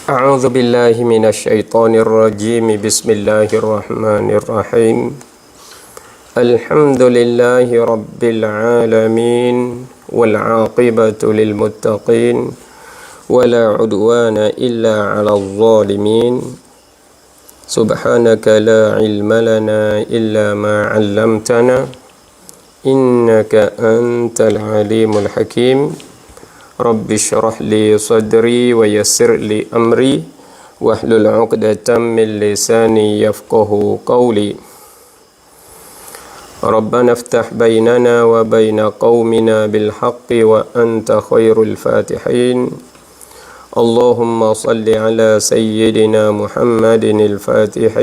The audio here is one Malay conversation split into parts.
أعوذ بالله من الشيطان الرجيم بسم الله الرحمن الرحيم الحمد لله رب العالمين والعاقبة للمتقين ولا عدوان إلا على الظالمين سبحانك لا علم لنا إلا ما علمتنا إنك أنت العليم الحكيم رب اشرح لي صدري ويسر لي أمري واحلل عقدة من لساني يفقه قولي ربنا افتح بيننا وبين قومنا بالحق وأنت خير الفاتحين اللهم صل على سيدنا محمد الفاتح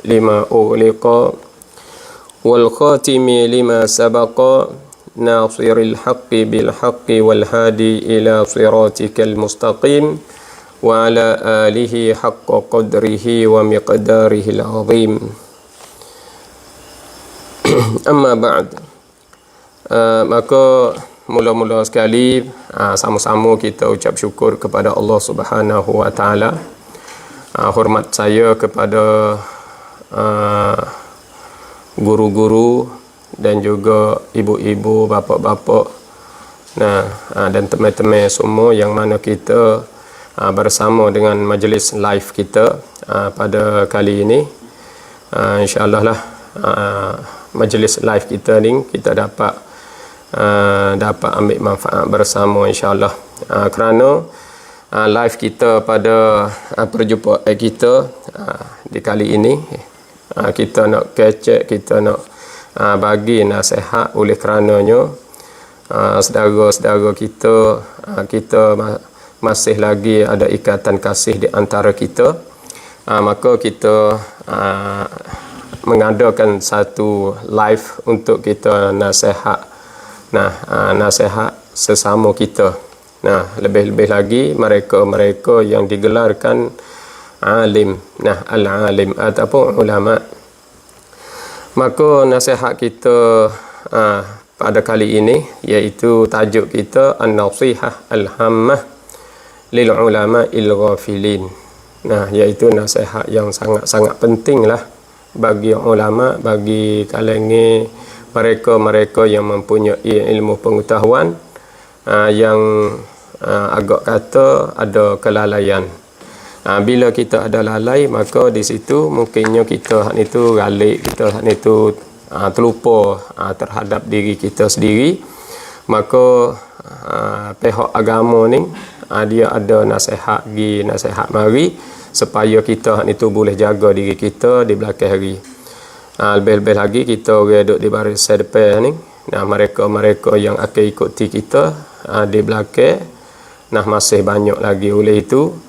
لما أغلق والخاتم لما سبق ناصر الحق بالحق والهادي إلى صراطك المستقيم وعلى آله حق قدره ومقداره العظيم Amma ba'd. Maka mula-mula sekali sama-sama kita ucap syukur kepada Allah Subhanahu wa taala. Hormat saya kepada guru-guru dan juga ibu-ibu, bapa-bapa, dan teman-teman semua yang mana kita bersama dengan majlis live kita pada kali ini. InsyaAllah lah majlis live kita ni kita dapat ambil manfaat bersama insyaAllah. Kerana live kita pada perjumpaan kita di kali ini kita nak kecek, kita nak bagi nasihat oleh kerananya saudara-saudara kita masih lagi ada ikatan kasih di antara kita, maka kita mengadakan satu live untuk kita nasihat nasihat sesama kita. Lebih-lebih lagi mereka yang digelarkan alim, al-alim ataupun ulama. Maka nasihat kita pada kali ini iaitu tajuk kita an-nasihah al-hammah lil ulama il-ghafilin. Iaitu nasihat yang sangat-sangat pentinglah bagi ulama, bagi kalangan mereka yang mempunyai ilmu pengetahuan yang agak kata ada kelalaian. Bila kita ada lalai, maka di situ mungkinnya kita itu galik, kita itu terlupa terhadap diri kita sendiri. Maka pihak agama ni dia ada nasihat mari supaya kita itu boleh jaga diri kita di belakang hari. Lebih-lebih lagi kita orang duduk di barisan depan ni, mereka yang akan ikuti kita di belakang, masih banyak lagi. Oleh itu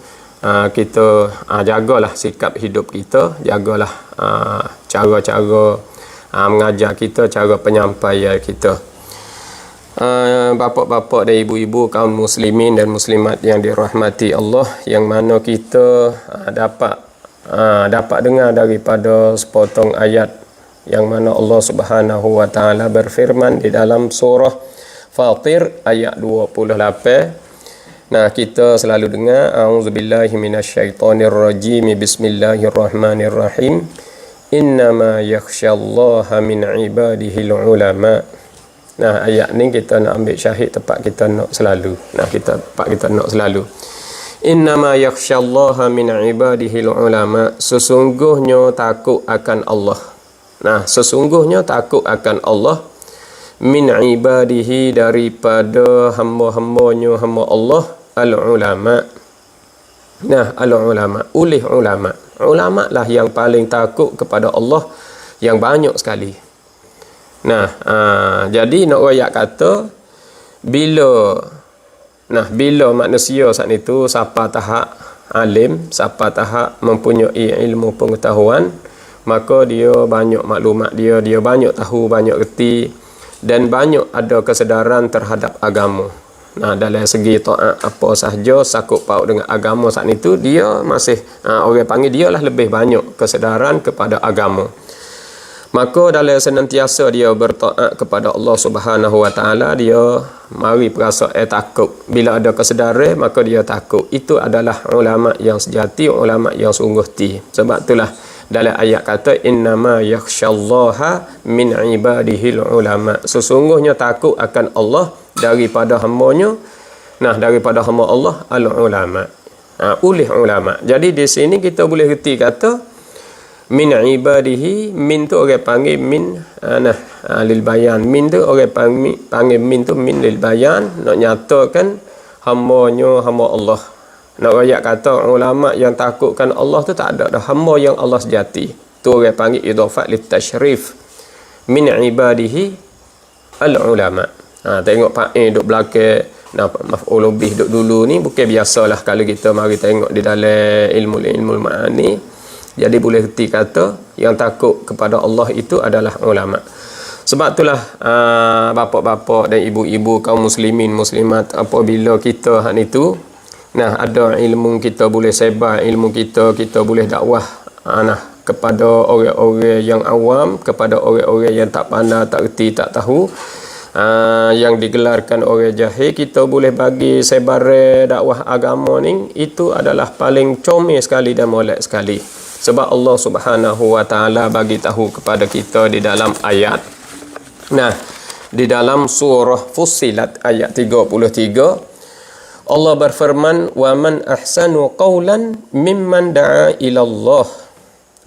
kita jagalah sikap hidup kita, jagalah cara-cara mengajar kita, cara penyampaian kita. Bapa-bapa dan ibu-ibu kaum muslimin dan muslimat yang dirahmati Allah, yang mana kita dapat dengar daripada sepotong ayat yang mana Allah Subhanahu wa taala berfirman di dalam surah Fatir ayat 28. Kita selalu dengar a'udzubillahi minasyaitonirrajim bismillahirrahmanirrahim innama yakhsyallaha min ibadihil ulama. Ayat ni kita nak ambil syahid tempat kita nak selalu. Kita nak selalu. Innama yakhsyallaha min ibadihil ulama. Sesungguhnya takut akan Allah. Sesungguhnya takut akan Allah min ibadihi daripada hamba-hambanya hamba Allah al-ulama. Al-ulama, oleh ulama. Ulama lah yang paling takut kepada Allah yang banyak sekali. Jadi nak royak kata bila manusia saat itu siapa tahap alim, siapa tahap mempunyai ilmu pengetahuan, maka dia banyak maklumat, dia banyak tahu, banyak reti dan banyak ada kesedaran terhadap agama. Dalam segi taat apa sahaja sakut paut dengan agama saat itu, dia masih orang panggil dia lah lebih banyak kesedaran kepada agama. Maka dalam senantiasa dia bertaat kepada Allah Subhanahu Wa Taala, dia mari perasa takut. Bila ada kesedaran, maka dia takut. Itu adalah ulama yang sejati, ulama yang sungguh ti. Sebab itulah dalam ayat kata innama yakhsyallaha min ibadihil ulama. Sesungguhnya takut akan Allah daripada hamba-Nya. Nah, daripada hamba Allah al-ulama. Oleh ulama. Jadi di sini kita boleh reti kata min ibadihi, min tu orang panggil min lil bayan. Min tu orang panggil min tu min lil bayan, nak nyatakan hamba-Nya hamba Allah. Nak rakyat kata ulama yang takutkan Allah tu tak ada dah, hamba yang Allah sejati. Tu orang panggil idafat lit tashrif. Min ibadihi al ulama. Tengok Pak duk belakang maf'ul bih duk dulu ni bukan biasalah kalau kita mari tengok di dalam ilmu ma'ani. Jadi boleh reti kata yang takut kepada Allah itu adalah ulama. Sebab itulah bapa-bapa dan ibu-ibu kaum muslimin muslimat, apabila kita hak itu ada ilmu, kita boleh sebar ilmu kita boleh dakwah kepada orang-orang yang awam, kepada orang-orang yang tak pandai, tak reti, tak tahu, yang digelarkan orang jahil, kita boleh bagi sebar dakwah agama ni. Itu adalah paling comel sekali dan molek sekali. Sebab Allah Subhanahu Wa Taala bagi tahu kepada kita di dalam ayat. Di dalam surah Fussilat ayat 33, Allah berfirman, "Wa man ahsanu qawlan mimman da'a ila Allah."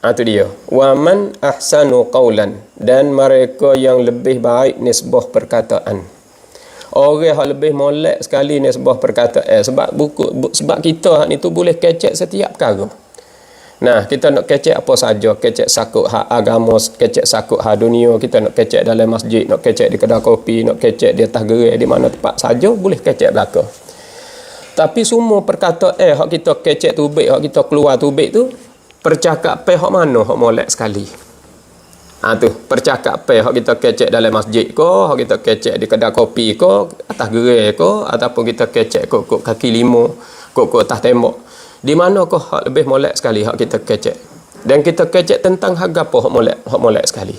Itu dia. Wa man ahsanu qawlan, dan mereka yang lebih baik nisbah perkataan. Orang yang lebih molek sekali nisbah perkataan. Sebab kita hak ni tu boleh kecek setiap perkara. Kita nak kecek apa saja, kecek sakut hak agama, kecek sakut hak dunia, kita nak kecek dalam masjid, nak kecek di kedai kopi, nak kecek di atas gerai, di mana tempat saja boleh kecek belaka. Tapi semua perkataan hak kita kecek tubik, hak kita keluar tubik tu, percakapan hak mana hak molek sekali. Tu percakapan hak kita kecek dalam masjid ko, hak kita kecek di kedai kopi ko, atas gerai ko, ataupun kita kecek kok kaki lima, kok atas tembok. Di mana kau hak lebih molek sekali hak kita kecek? Dan kita kecek tentang hak apa hak molek sekali.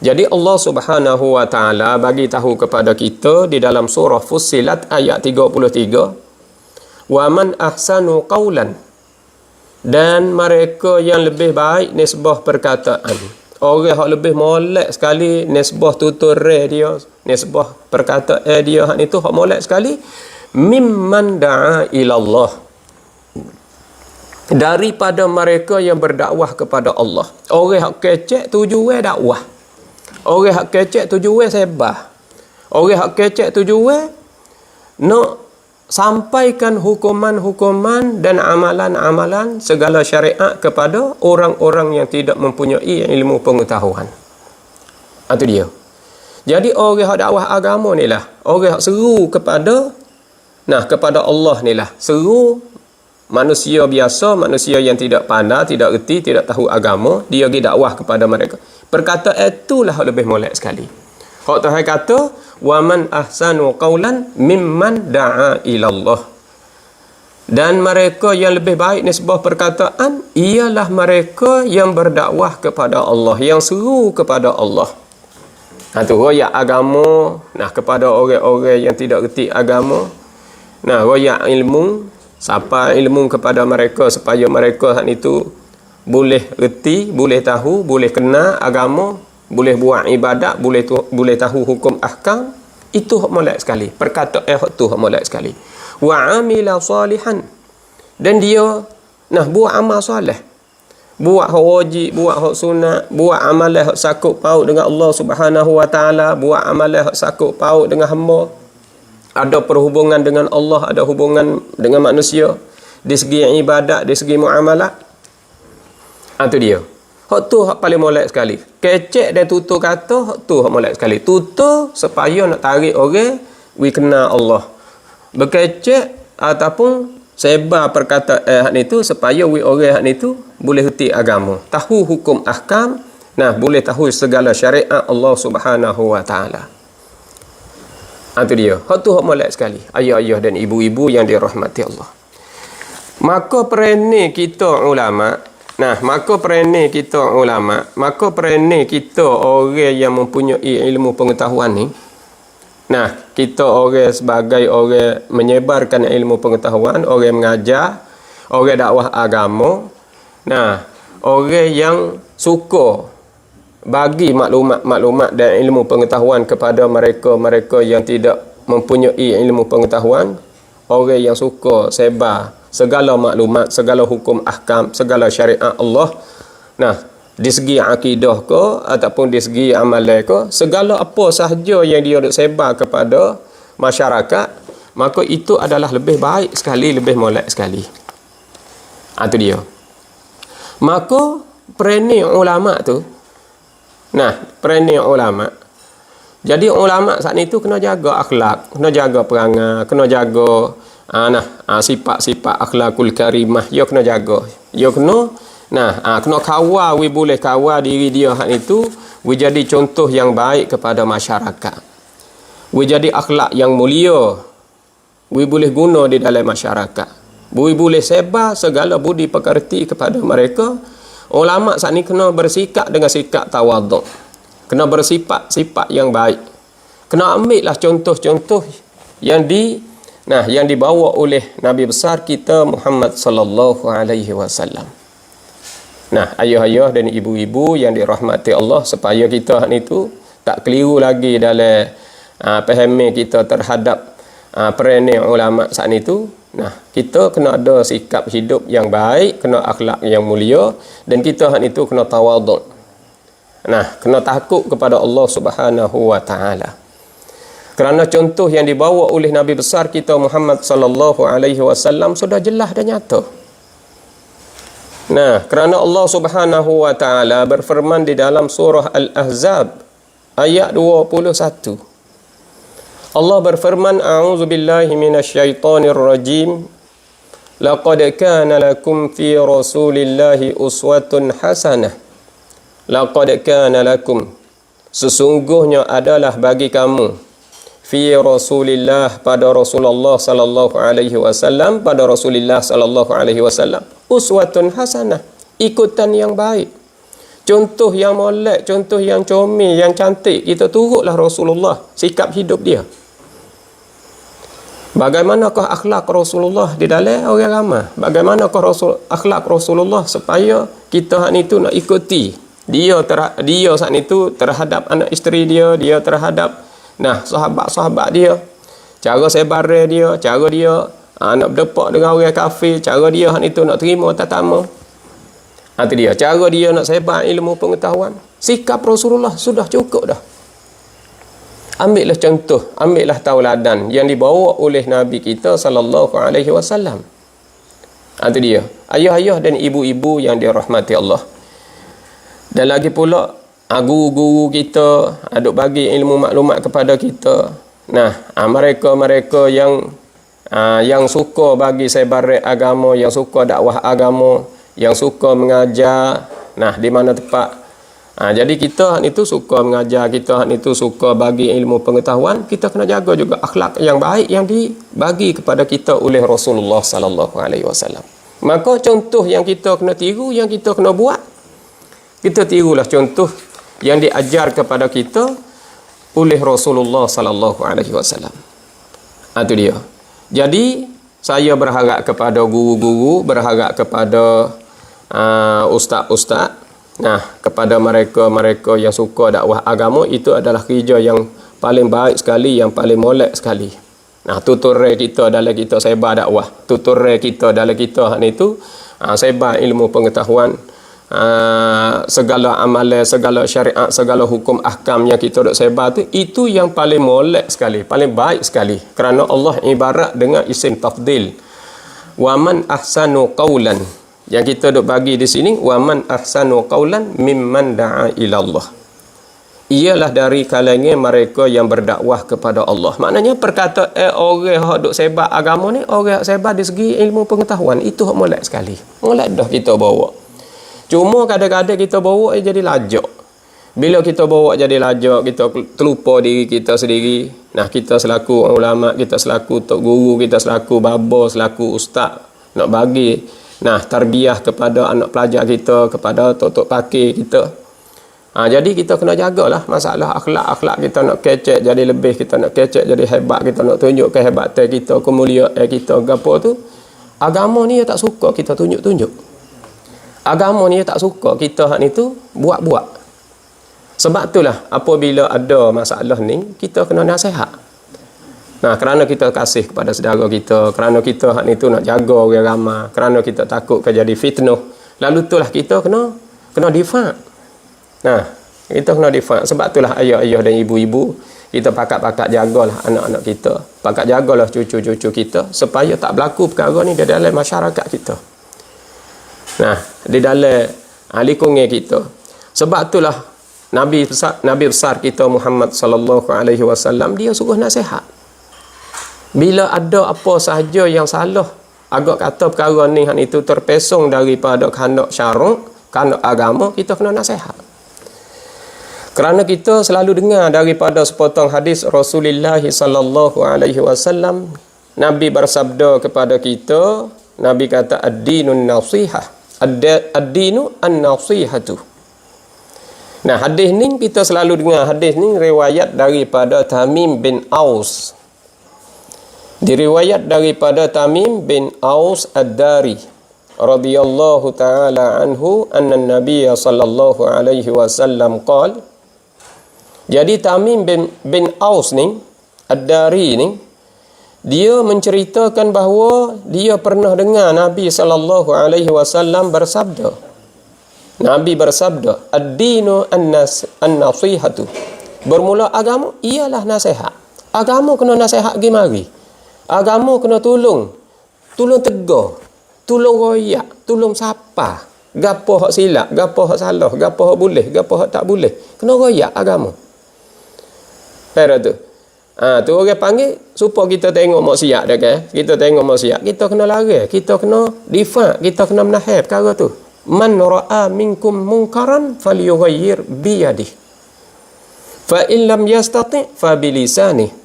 Jadi Allah Subhanahu Wa Taala bagi tahu kepada kita di dalam surah Fussilat ayat 33, wa man ahsanu qawlan, dan mereka yang lebih baik nisbah perkataan. Orang yang lebih molek sekali nisbah tutur dia, nisbah perkataan dia hak itu hak molek sekali, mimman da'a ila Allah, daripada mereka yang berdakwah kepada Allah. Orang yang kecek tujuan dakwah, orang yang kecek tujuan sebar, orang yang kecek tujuan nak sampaikan hukuman-hukuman dan amalan-amalan segala syariat kepada orang-orang yang tidak mempunyai ilmu pengetahuan. Itu dia. Jadi orang yang dakwah agama ni lah, orang yang seru kepada Allah ni lah, seru manusia biasa, manusia yang tidak pandai, tidak reti, tidak tahu agama, dia pergi dakwah kepada mereka. Perkataan itulah lebih molek sekali. Hak Tuhan kata, wa man ahsanu qawlan mimman da'a ila Allah, dan mereka yang lebih baik nisbah perkataan ialah mereka yang berdakwah kepada Allah, yang seru kepada Allah. Itu royak agama kepada orang-orang yang tidak reti agama. Royak ilmu, sapa ilmu kepada mereka supaya mereka itu boleh reti, boleh tahu, boleh kenal agama, boleh buat ibadat, boleh tahu hukum ahkam. Itu hak molek sekali. Perkataan hak tu hak molek sekali. Wa amila salihan, dan dia buat amal soleh, buat hak wajib, buat hak sunat, buat amalan hak sakut paut dengan Allah Subhanahu Wa Taala, buat amalan hak sakut paut dengan hamba, ada perhubungan dengan Allah, ada hubungan dengan manusia di segi ibadat, di segi muamalah. Itu dia. Hak tu hak paling molek sekali. Kecek dan tutur kata, hak tu hak molek sekali. Tutur supaya nak tarik orang we kenal Allah. Berkecek ataupun sebar perkataan hak ni tu supaya we orang hak ni tu boleh reti agama, tahu hukum ahkam, boleh tahu segala syariat Allah Subhanahu Wa Taala. Itu dia. Hak tu hak molek sekali. Ayah-ayah dan ibu-ibu yang dirahmati Allah. Maka perene kita ulama Nah, maka peranan kita ulama, maka peranan kita orang yang mempunyai ilmu pengetahuan ni. Nah, kita orang sebagai orang menyebarkan ilmu pengetahuan, orang mengajar, orang dakwah agama. Nah, orang yang suka bagi maklumat-maklumat dan ilmu pengetahuan kepada mereka-mereka yang tidak mempunyai ilmu pengetahuan, orang yang suka sebar segala maklumat, segala hukum ahkam, segala syariat Allah. Nah, di segi akidah ke ataupun di segi amalan ke, segala apa sahaja yang dia nak sebar kepada masyarakat, maka itu adalah lebih baik sekali, lebih molek sekali. Itu dia. Maka peranan ulama tu, nah, peranan ulama. Jadi ulama saat itu kena jaga akhlak, kena jaga perangai, kena jaga sifat-sifat akhlakul karimah, dia kena jaga. Dia kena kena kawal, we boleh kawal diri dia hak itu, we jadi contoh yang baik kepada masyarakat. We jadi akhlak yang mulia. We boleh guna di dalam masyarakat. We boleh sebar segala budi pekerti kepada mereka. Ulama saat ini kena bersikap dengan sikap tawaduk. Kena bersifat-sifat yang baik. Kena ambillah contoh-contoh yang dibawa oleh Nabi besar kita Muhammad sallallahu alaihi wasallam. Nah, ayah-ayah dan ibu-ibu yang dirahmati Allah, supaya kita itu tak keliru lagi dalam pahami kita terhadap peranan ulama saat itu. Nah, kita kena ada sikap hidup yang baik, kena akhlak yang mulia, dan kita itu kena tawaduk. Nah, kena takut kepada Allah Subhanahu wa taala. Kerana contoh yang dibawa oleh Nabi besar kita Muhammad sallallahu alaihi wasallam sudah jelas dan nyata. Nah, kerana Allah Subhanahu wa taala berfirman di dalam surah Al-Ahzab ayat 21. Allah berfirman, a'udzubillahi minasyaitonir rajim. Laqad kana lakum fi Rasulillahi uswatun hasanah. Laqad kana lakum, sesungguhnya adalah bagi kamu, fi Rasulillah, pada Rasulullah sallallahu alaihi wasallam, pada Rasulullah sallallahu alaihi wasallam, uswatun hasanah, ikutan yang baik, contoh yang molek, contoh yang comel, yang cantik. Kita turutlah Rasulullah, sikap hidup dia. Bagaimanakah akhlak Rasulullah di dalam orang ramai? Bagaimanakah akhlak Rasulullah supaya kita hak itu nak ikuti dia saat itu terhadap anak isteri dia terhadap sahabat-sahabat dia, cara sebar dia, cara dia nak berdepak dengan orang kafir, cara dia hak itu nak terima tatamu. Itu dia, cara dia nak sebar ilmu pengetahuan. Sikap Rasulullah sudah cukup dah. Ambillah contoh, ambillah tauladan yang dibawa oleh Nabi kita sallallahu alaihi wasallam. Itu dia, ayah-ayah dan ibu-ibu yang dirahmati Allah. Dan lagi pula guru-guru kita aduk bagi ilmu maklumat kepada kita. Nah, mereka-mereka yang suka bagi sebar agama, yang suka dakwah agama, yang suka mengajar, nah di mana tempat. Jadi kita itu suka mengajar, kita itu suka bagi ilmu pengetahuan, kita kena jaga juga akhlak yang baik yang dibagi kepada kita oleh Rasulullah sallallahu alaihi wasallam. Maka contoh yang kita kena tiru, yang kita kena buat, kita tirulah contoh yang diajar kepada kita oleh Rasulullah sallallahu alaihi wasallam. Itu dia. Jadi saya berharap kepada guru-guru, berharap kepada ustaz-ustaz, kepada mereka-mereka yang suka dakwah agama, itu adalah kerja yang paling baik sekali, yang paling molek sekali. Tutorial kita dalam kita sebar dakwah, tutorial kita dalam kita itu sebar ilmu pengetahuan, segala amalan, segala syariat, segala hukum ahkam yang kita dok sebar itu yang paling molek sekali, paling baik sekali. Kerana Allah ibarat dengan isim tafdil, wa man ahsanu qawlan, yang kita dok bagi di sini, wa man ahsanu qawlan mimman da'a ila Allah, ialah dari kalangan mereka yang berdakwah kepada Allah. Maknanya perkataan orang yang dok sebar agama ni, orang yang sebar di segi ilmu pengetahuan, itu molek sekali, molek dah kita bawa. Cuma kadang-kadang kita bawa jadi lajak. Bila kita bawa jadi lajak, kita terlupa diri kita sendiri. Nah, kita selaku ulama, kita selaku tok guru, kita selaku baba, selaku ustaz, nak bagi Nah, tarbiyah kepada anak pelajar kita, kepada tok-tok pakir kita. Jadi kita kena jagalah masalah akhlak kita nak kecek jadi lebih, kita nak kecek jadi hebat, kita nak tunjuk kehebatan kita, kemuliaan kita, gapo tu. Agama ni dia tak suka kita tunjuk-tunjuk. Agama ni dia tak suka kita hak ni tu buat-buat. Sebab itulah apabila ada masalah ni, kita kena nasihat. Nah, kerana kita kasih kepada saudara kita, kerana kita hak ni tu nak jaga orang ramai, kerana kita takut jadi fitnah, lalu itulah kita kena difak. Nah, kita kena difak. Sebab itulah ayah-ayah dan ibu-ibu, kita pakat-pakat jagalah anak-anak kita, pakat jagalah cucu-cucu kita, supaya tak berlaku perkara ni di dalam masyarakat kita. Nah, di dalam lingkungan kita. Sebab itulah Nabi besar kita Muhammad sallallahu alaihi wasallam, dia suruh nasihat. Bila ada apa sahaja yang salah, agak kata perkara ni hak itu terpesong daripada kehendak syarak, kehendak agama, kita kena nasihat. Kerana kita selalu dengar daripada sepotong hadis Rasulullah sallallahu alaihi wasallam, Nabi bersabda kepada kita, Nabi kata ad-dinun nasihah, ad-dinu an-nasihatu. Nah, hadis ni kita selalu dengar, hadis ni riwayat daripada Tamim bin Aus. Diriwayat daripada Tamim bin Aus ad-Dari radhiyallahu taala anhu anna an-nabiy sallallahu alaihi wasallam qala. Jadi Tamim bin Aus ni, ad-Dari ni, dia menceritakan bahawa dia pernah dengar Nabi sallallahu alaihi wasallam bersabda. Nabi bersabda, ad-dinu an-nasihatu. Bermula agama ialah nasihat. Agama kena nasihat gi mari. Agama kena tolong tegar, tolong royak, tolong sapa. Gapo hak silap, gapo hak salah, gapo hak boleh, gapo hak tak boleh. Kena royak agama. Pada tu. Tu orang panggil supaya kita tengok maksiat dah kan. Kita tengok maksiat, kita kena lari, kita kena difak, kita kena menahan perkara tu. Man ra'a minkum munkaran falyughayyir bi yadihi. Fa in lam yastati' fa bi lisanihi.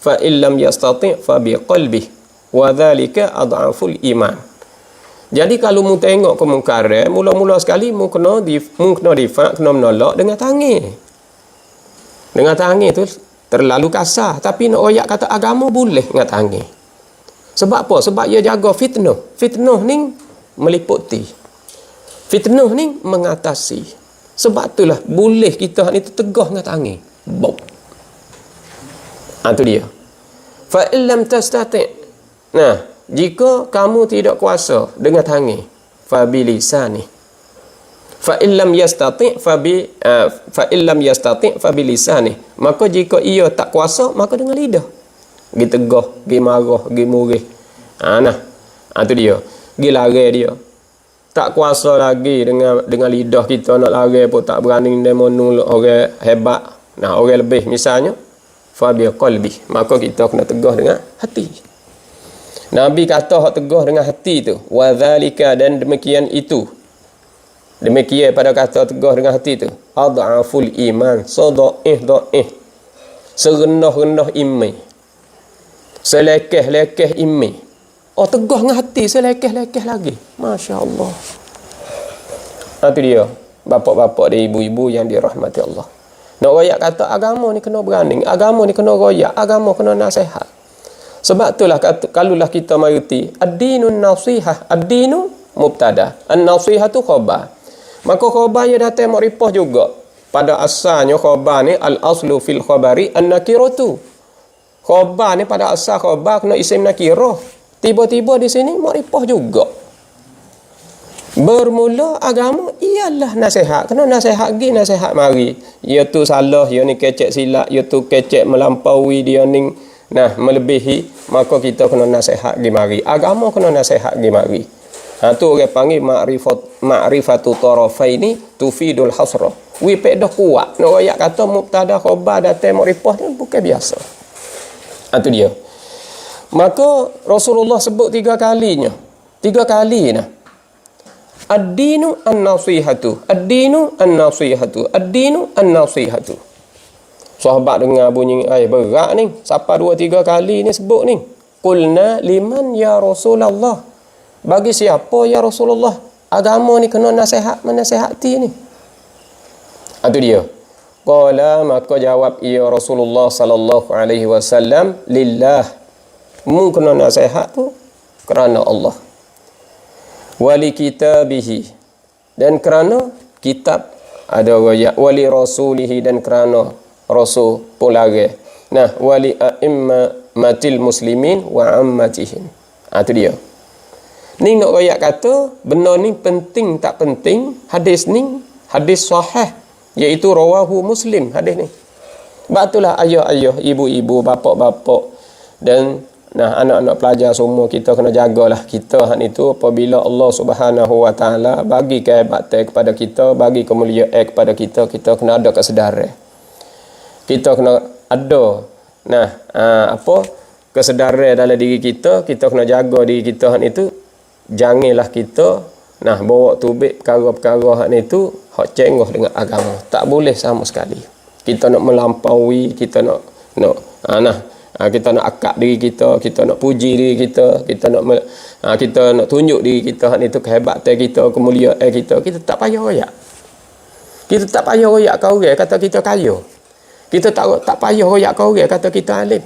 Fa in lam yastati' fa bi qalbihi. Wa dhalika adhaful iman. Jadi kalau mu tengok kemungkaran, mula-mula sekali mu kena difak, kena menolak dengan tangan. Dengan tangan tu terlalu kasar, tapi nak royak kata agama boleh dengan tangan. Sebab apa? Sebab ia jaga fitnah. Fitnah ni meliputi. Fitnah ni mengatasi. Sebab itulah boleh kita ni tegah dengan tangan. Bop. Itu dia. Fa illam tastati'. Nah, jika kamu tidak kuasa dengan tangan, fa bilisani. Fa illam yastati' fa illam yastati' fa bilisani. Maka jika ia tak kuasa, maka dengan lidah. Gi tegah, gi marah, gi murih. Itu dia. Gi lari dia. Tak kuasa lagi dengan lidah kita nak lari pun tak berani demo nolak orang hebat. Nah, orang lebih misalnya fa bi qalbi. Maka kita kena tegah dengan hati. Nabi kata hak tegah dengan hati tu, wa zalika, dan demikian itu. Demikian pada kata tegah dengan hati tu, adhaful iman, dhaif. Serendah-rendah iman. Selekeh-lekeh iman. Tegah dengan hati, selekeh-lekeh lagi. Masya Allah. Itu dia, bapak-bapak dan ibu-ibu yang dirahmati Allah. Nak royak kata agama ni kena berani, agama ni kena royak, agama kena nasihat. Sebab itulah kalulah kita mengerti ad-dinun nasihah, ad-dinu mubtada, an-nasihatu khabar. Maka khabar ia datang makrifah juga. Pada asalnya khabar ni al-aslu fil khabari an-nakiratu. Khabar ni pada asal khabar kena isim nakirah. Tiba-tiba di sini makrifah juga. Bermula agama ialah nasihat. Kena nasihat gi, nasihat mari. Ya tu salah, ya ni kecek silap, ya tu kecek melampaui, dia ni melebihi, maka kita kena nasihat gi mari. Agama kena nasihat gi mari. Tu orang panggil ma'rifatu tarafaini tufidul hasrah. Wi pedah kuat. Nak royak kata mubtada khabar datang makrifah ni bukan biasa. Tu dia. Maka Rasulullah sebut 3 kalinya. 3 kali nah. Ad-dinu an-nasihatu. Ad-dinu an-nasihatu. Ad-dinu an-nasihatu. Sahabat dengar bunyi berat ni. Siapa 2-3 kali ni sebut ni. Qulna liman ya Rasulullah. Bagi siapa ya Rasulullah? Agama ni kena menasihati ni. Itu dia. Qala, maka jawab ya Rasulullah sallallahu alaihi wasallam, lillah. Mu kena nasihat tu kerana Allah. Wali kitabihi, dan kerana kitab ada ayat, wali rasulihi, dan kerana rasul pun lagi. Nah, wali a'immatil muslimin wa ammatihim. Itu dia. Ni nak ayat kata benda ni penting tak penting, hadis ni hadis sahih, iaitu rawahu Muslim hadis ni. Sebab itulah ayah-ayah, ibu-ibu, bapa-bapa dan anak-anak pelajar semua kita kena jagalah kita hak itu apabila Allah Subhanahu wa taala bagi kehebatan kepada kita, bagi kemuliaan kepada kita, kita kena ada kesedaran. Kita kena ada kesedaran dalam diri kita kena jaga diri kita hak itu. Janganlah kita bawa tubik perkara-perkara hak itu hak cengoh dengan agama. Tak boleh sama sekali. Kita nak melampaui, kita nak kita nak akak diri kita, kita nak puji diri kita, kita nak tunjuk diri kita hak itu kehebatan kita, kemuliaan kita. Kita tak payah royak. Kita tak payah royak kau orang kata kita kaya. Kita tak payah royak kau orang kata kita alim.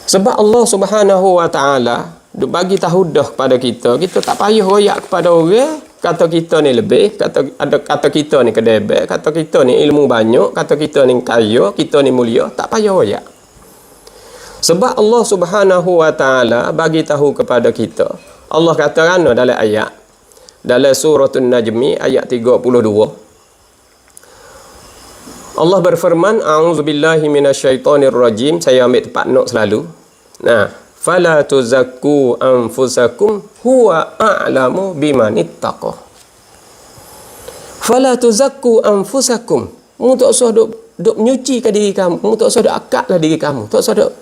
Sebab Allah Subhanahu wa taala duk bagi tahu dah kepada kita, kita tak payah royak kepada orang kata kita ni lebih, kata kita ni kedebek, kata kita ni ilmu banyak, kata kita ni kaya, kita ni mulia. Tak payah royak. Sebab Allah Subhanahu wa taala bagi tahu kepada kita. Allah kata dalam ayat dalam surah An-Najm ayat 32. Allah berfirman, a'udzubillahi minasyaitonir rajim. Saya ambil tempat note selalu. Fala tuzakku anfusakum huwa a'lamu biman ittaqa. Fala tuzakku anfusakum. Mu tak usah duk menyucikan diri kamu. Mu tak usah duk akadlah diri kamu. Tak usah duk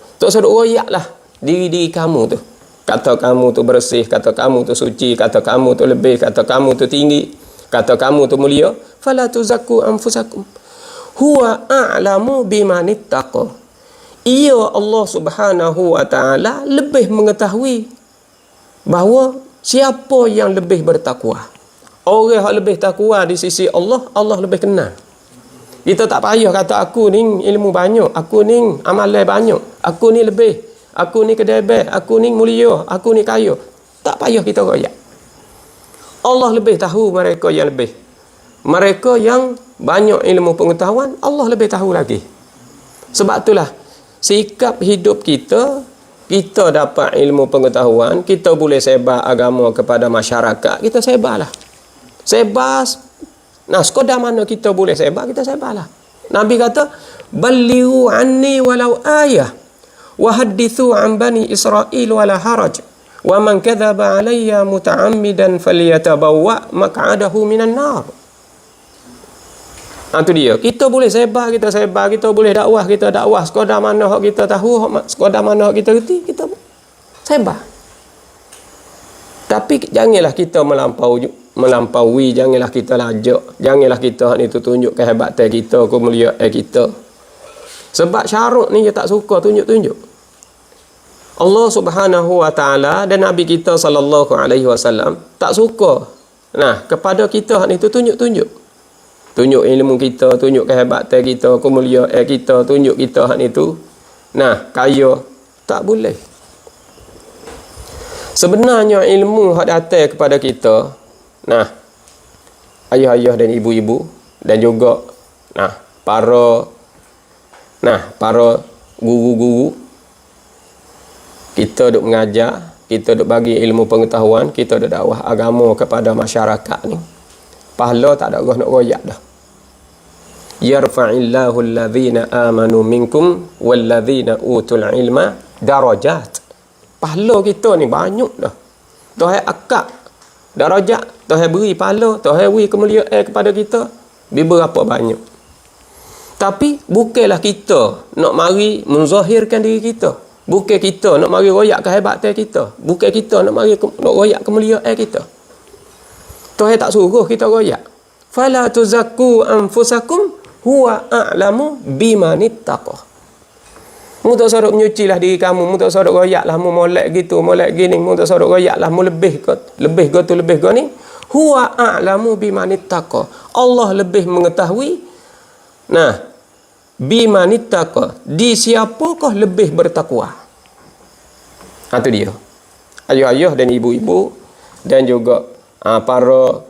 royaklah diri kamu tu. Kata kamu tu bersih, kata kamu tu suci, kata kamu tu lebih, kata kamu tu tinggi, kata kamu tu mulia. Fala tuzakku anfusakum huwa a'lamu biman ittaqa. Ia Allah Subhanahu wa taala lebih mengetahui bahawa siapa yang lebih bertakwa. Orang yang lebih takwa di sisi Allah, Allah lebih kenal. Kita tak payah kata aku ni ilmu banyak, aku ni amalan banyak, aku ni lebih, aku ni kedebek, aku ni mulia, aku ni kaya. Tak payah kita royak. Allah lebih tahu mereka yang lebih. Mereka yang banyak ilmu pengetahuan, Allah lebih tahu lagi. Sebab itulah sikap hidup kita dapat ilmu pengetahuan, kita boleh sebar agama kepada masyarakat, kita sebarlah. Sebar, sekadar mana kita boleh sebar, kita sebarlah. Nabi kata, ballighu anni walau ayah wa hadithu an bani Israil wala haraj wa man kadzaba alayya muta'ammidan falyatabawwa maq'adahu minan nar. Itu dia. Kita boleh sebar, kita sebar, kita boleh dakwah, kita dakwah. Sekadar mana hak kita tahu, sekadar mana hak kita reti, kita sebar. Tapi janganlah kita melampaui, janganlah kita lajak, janganlah kita hak itu tunjuk kehebatan kita, kemuliaan kita. Sebab syaruk ni dia tak suka tunjuk-tunjuk. Allah Subhanahu wa taala dan Nabi kita sallallahu alaihi wasallam tak suka kepada kita hak itu tunjuk-tunjuk. Tunjuk ilmu kita, tunjuk kehebatan kita, kemuliaan kita, tunjuk kita hak itu. Kaya. Tak boleh. Sebenarnya ilmu hak datang kepada kita, ayah-ayah dan ibu-ibu dan juga para guru-guru, kita duk mengajar, kita duk bagi ilmu pengetahuan, kita duk dakwah agama kepada masyarakat ni. Pahala tak ada orang nak royak dah. Yarfa'illahu alladhina amanu minkum walladhina utul ilma darajat. Pahala kita ni banyak dah. Tuhan akak darajat, Tuhan beri pahala, Tuhan beri kemuliaan kepada kita beberapa banyak. Tapi bukanlah kita nak mari menzahirkan diri kita. Bukan kita nak mari royak kehebatan kita. Bukan kita nak mari royak kemuliaan kita. Tuhan tak suruh kita royak. Fala tuzakku anfusakum huwa a'lamu biman ittaqa. Mu tak sorok menyucilah diri kamu, mu tak sorok royaklah mu molek gitu, molek gini, mu tak sorok royaklah mu lebih go ni. Huwa a'lamu bimanittaqa. Allah lebih mengetahui. Nah, bimanittaqa, di siapakah lebih bertakwa. Itu dia. Ayah-ayah dan ibu-ibu dan juga para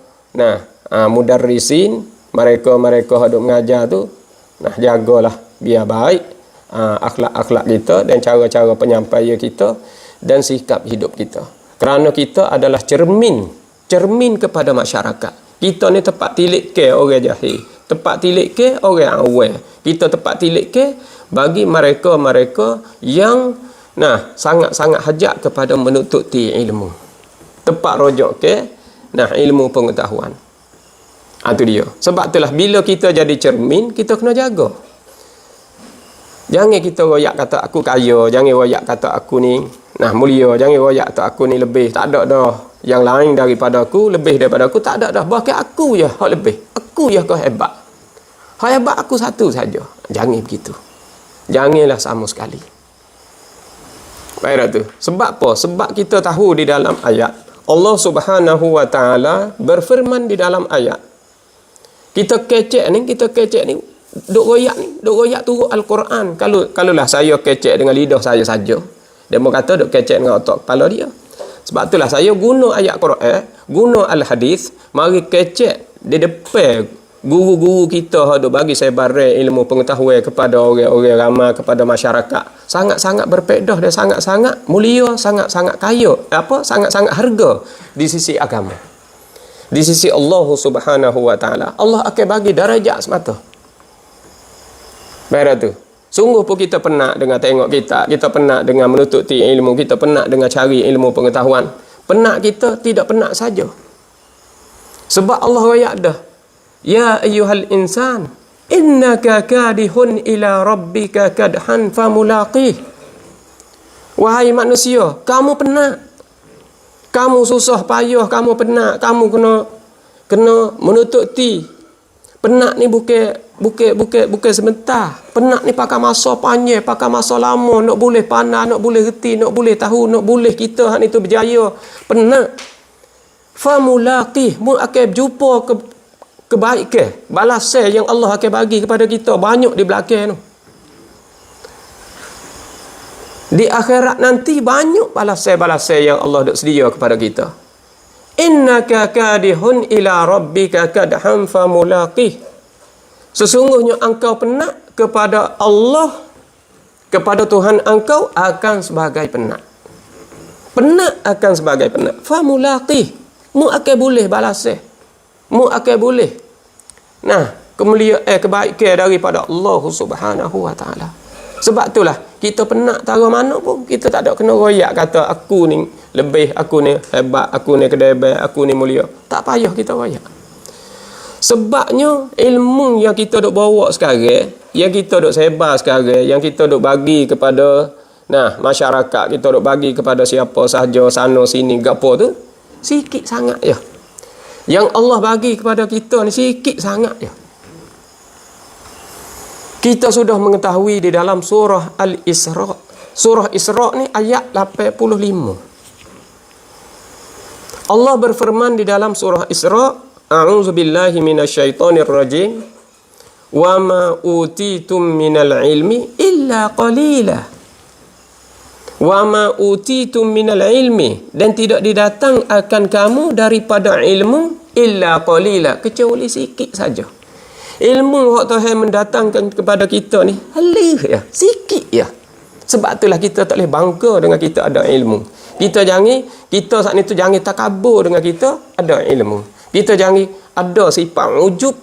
mudarrisin, mereka hendak mengajar tu, nah jagalah biar baik akhlak-akhlak kita dan cara-cara penyampaian kita dan sikap hidup kita. Kerana kita adalah cermin kepada masyarakat. Kita ni tempat tilik ke orang jahil, tempat tilik ke orang awam. Kita tempat tilik ke bagi mereka-mereka yang sangat-sangat hajat kepada menututi ilmu. Tempat rojok ke ilmu pengetahuan. Itu dia. Sebab itulah bila kita jadi cermin, kita kena jaga. Jangan kita royak kata aku kaya, jangan royak kata aku ni mulia, jangan royak kata aku ni lebih, tak ada dah yang lain daripada aku, lebih daripada aku, tak ada dah. Bahkan aku je hak lebih, aku je kau hebat. Hak hebat aku satu saja. Jangan begitu. Janganlah sama sekali. Baiklah tu. Sebab apa? Sebab kita tahu di dalam ayat Allah Subhanahu wa taala berfirman di dalam ayat. Kita kecek ni duk royak turut Al-Quran. Kalulah saya kecek dengan lidah saya saja. Dia mau kata duk kecek dengan otak kepala dia. Sebab itulah saya guna ayat Quran, guna al-hadis, mari kecek di depan guru-guru kita duk bagi sebar ilmu pengetahuan kepada orang-orang ramai, kepada masyarakat. Sangat-sangat berpedah dan sangat-sangat mulia, sangat-sangat kaya, sangat-sangat harga di sisi agama. Di sisi Allah Subhanahu wa taala. Allah akan bagi darajat semata. Baiklah tu. Sungguh pun kita penat dengan tengok kita penat dengan menututi ilmu, kita penat dengan cari ilmu pengetahuan. Penat kita tidak penat saja. Sebab Allah royak dah. Ya ayyuhal insan, innaka kadihun ila rabbika kadhan famulaqih. Wahai manusia, kamu penat. Kamu susah payah, kamu penat, kamu kena menututi. Penat ni bukan sebentar. Penat ni pakai masa panjang, pakai masa lama, nak boleh pandai, nak boleh reti, nak boleh tahu, nak boleh kita hak ni tu berjaya. Penat. Famulaqih, mu akan jumpa kebaikan, balasan yang Allah akan bagi kepada kita banyak di belakang tu. Di akhirat nanti banyak balasan-balasan yang Allah dak sedia kepada kita. Innaka kadihun ila rabbika kadhan famulaqih. Sesungguhnya engkau penat kepada Allah, kepada Tuhan engkau akan sebagai penat. Penat akan sebagai penat. Famulaqih, mu akan boleh balasan. Mu akan boleh. Kemuliaan kebaikan daripada Allah Subhanahu wa taala. Sebab itulah kita penat tara mana pun kita tak ada kena royak kata aku ni lebih, aku ni hebat, aku ni kedai, aku ni mulia. Tak payah kita royak. Sebabnya ilmu yang kita duk bawa sekarang, yang kita duk sebar sekarang, yang kita duk bagi kepada masyarakat, kita duk bagi kepada siapa sahaja sana sini gapo tu, sikit sangat je. Yang Allah bagi kepada kita ni sikit sangat je. Kita sudah mengetahui di dalam surah Al-Isra. Surah Isra ni ayat 85. Allah berfirman di dalam surah Isra, A'udzubillahi minasyaitonir rajim. Wa ma utitum minal ilmi illa qalila. Wa ma utitum minal ilmi, dan tidak didatang akan kamu daripada ilmu illa qalila, kecuali sikit saja. Ilmu yang Tuhan mendatangkan kepada kita ni halih ya, sikit ya. Sebab itulah kita tak boleh bangga dengan kita ada ilmu. Kita saat ni tu jangan takabur dengan kita ada ilmu. Kita jangan ada sifat ujub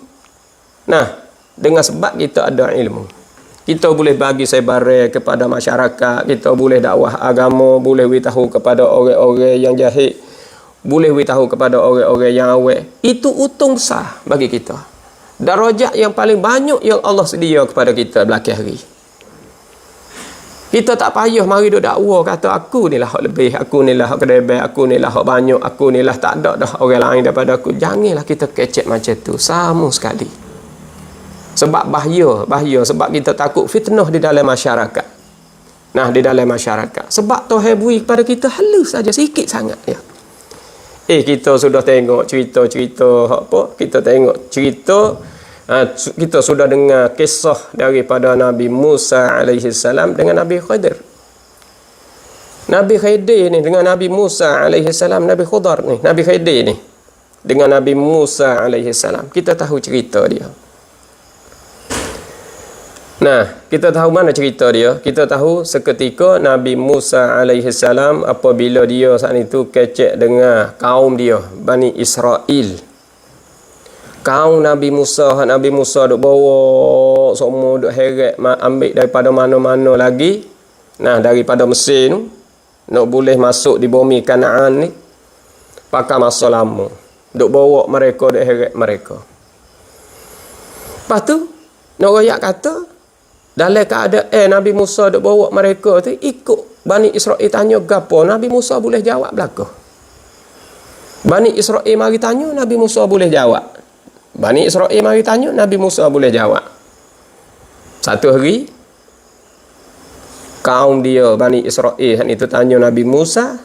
dengan sebab kita ada ilmu. Kita boleh bagi sebarai kepada masyarakat, kita boleh dakwah agama, boleh beritahu kepada orang-orang yang jahil, boleh beritahu kepada orang-orang yang awam. Itu untung besar bagi kita. Darajat yang paling banyak yang Allah sedia kepada kita belakang hari. Kita tak payah mari duk dakwa kata aku ni lah hak lebih, aku ni lah hak kedai, aku ni lah hak banyak, aku ni lah tak ada dah orang lain daripada aku. Janganlah kita kecek macam tu sama sekali. Sebab bahaya sebab kita takut fitnah di dalam masyarakat. Nah, di dalam masyarakat. Sebab Tuhan beri kepada kita halus saja, sikit sangat ya. Kita sudah tengok cerita-cerita apa? Kita tengok cerita, kita sudah dengar kisah daripada Nabi Musa alaihi salam dengan Nabi Khidir. Nabi Khidir ni dengan Nabi Musa alaihi salam, Nabi Khudar ni, Nabi Khidir ni dengan Nabi Musa alaihi salam. Kita tahu cerita dia. Nah, kita tahu mana cerita dia. Kita tahu seketika Nabi Musa alaihi salam apabila dia saat itu kecek dengan kaum dia, Bani Israel. Kaum Nabi Musa duk bawa semua duk heret ambil daripada mana-mana lagi. Nah, daripada Mesir tu nak boleh masuk di bumi Kanaan ni pakai masa lama. Duk bawa mereka, duk heret mereka. Lepas tu nak royak kata dalam keadaan Nabi Musa duk bawa mereka tu, ikut Bani Israel tanya gapo, Nabi Musa boleh jawab belaka. Bani Israel mari tanya, Nabi Musa boleh jawab. Bani Israel mari tanya, Nabi Musa boleh jawab. Satu hari kaum dia Bani Israel itu tanya Nabi Musa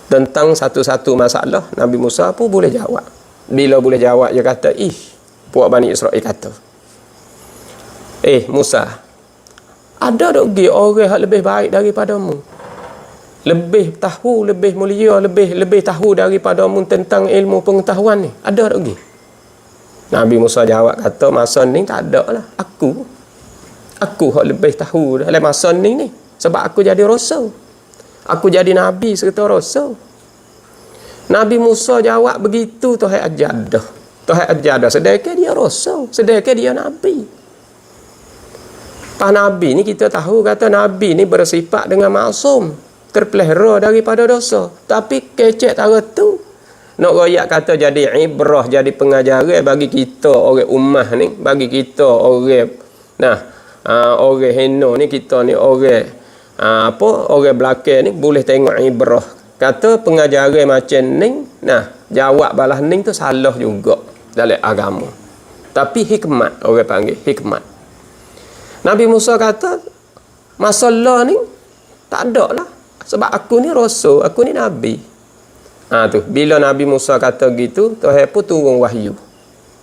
tentang satu-satu masalah, Nabi Musa pun boleh jawab. Bila boleh jawab, dia kata, puak Bani Israel kata, Musa, ada tak pergi orang yang lebih baik daripadamu? Lebih tahu, lebih mulia, lebih tahu daripadamu tentang ilmu pengetahuan ni? Ada tak pergi? Nabi Musa jawab kata, masa ni tak ada lah. Aku yang lebih tahu dalam masa ni. Sebab aku jadi rasul. Aku jadi Nabi serta rasul. Nabi Musa jawab begitu, Tuhan ajar dah. Tuhan ajar dah. Sedangkan dia rasul. Sedangkan dia Nabi. Pak Nabi ni kita tahu kata Nabi ni bersifat dengan maksum, terpelihara daripada dosa. Tapi kecek tara tu nak royak kata jadi ibrah, jadi pengajaran bagi kita orang ummah ni, bagi kita orang orang heno ni, kita ni orang orang belakang ni boleh tengok ibrah. Kata pengajaran macam ni, jawab balas ni tu salah juga dalam agama. Tapi hikmat, orang panggil hikmat. Nabi Musa kata, masalah ni tak ada lah. Sebab aku ni rasul, aku ni Nabi. Tu bila Nabi Musa kata gitu, Tuhan pun turun wahyu.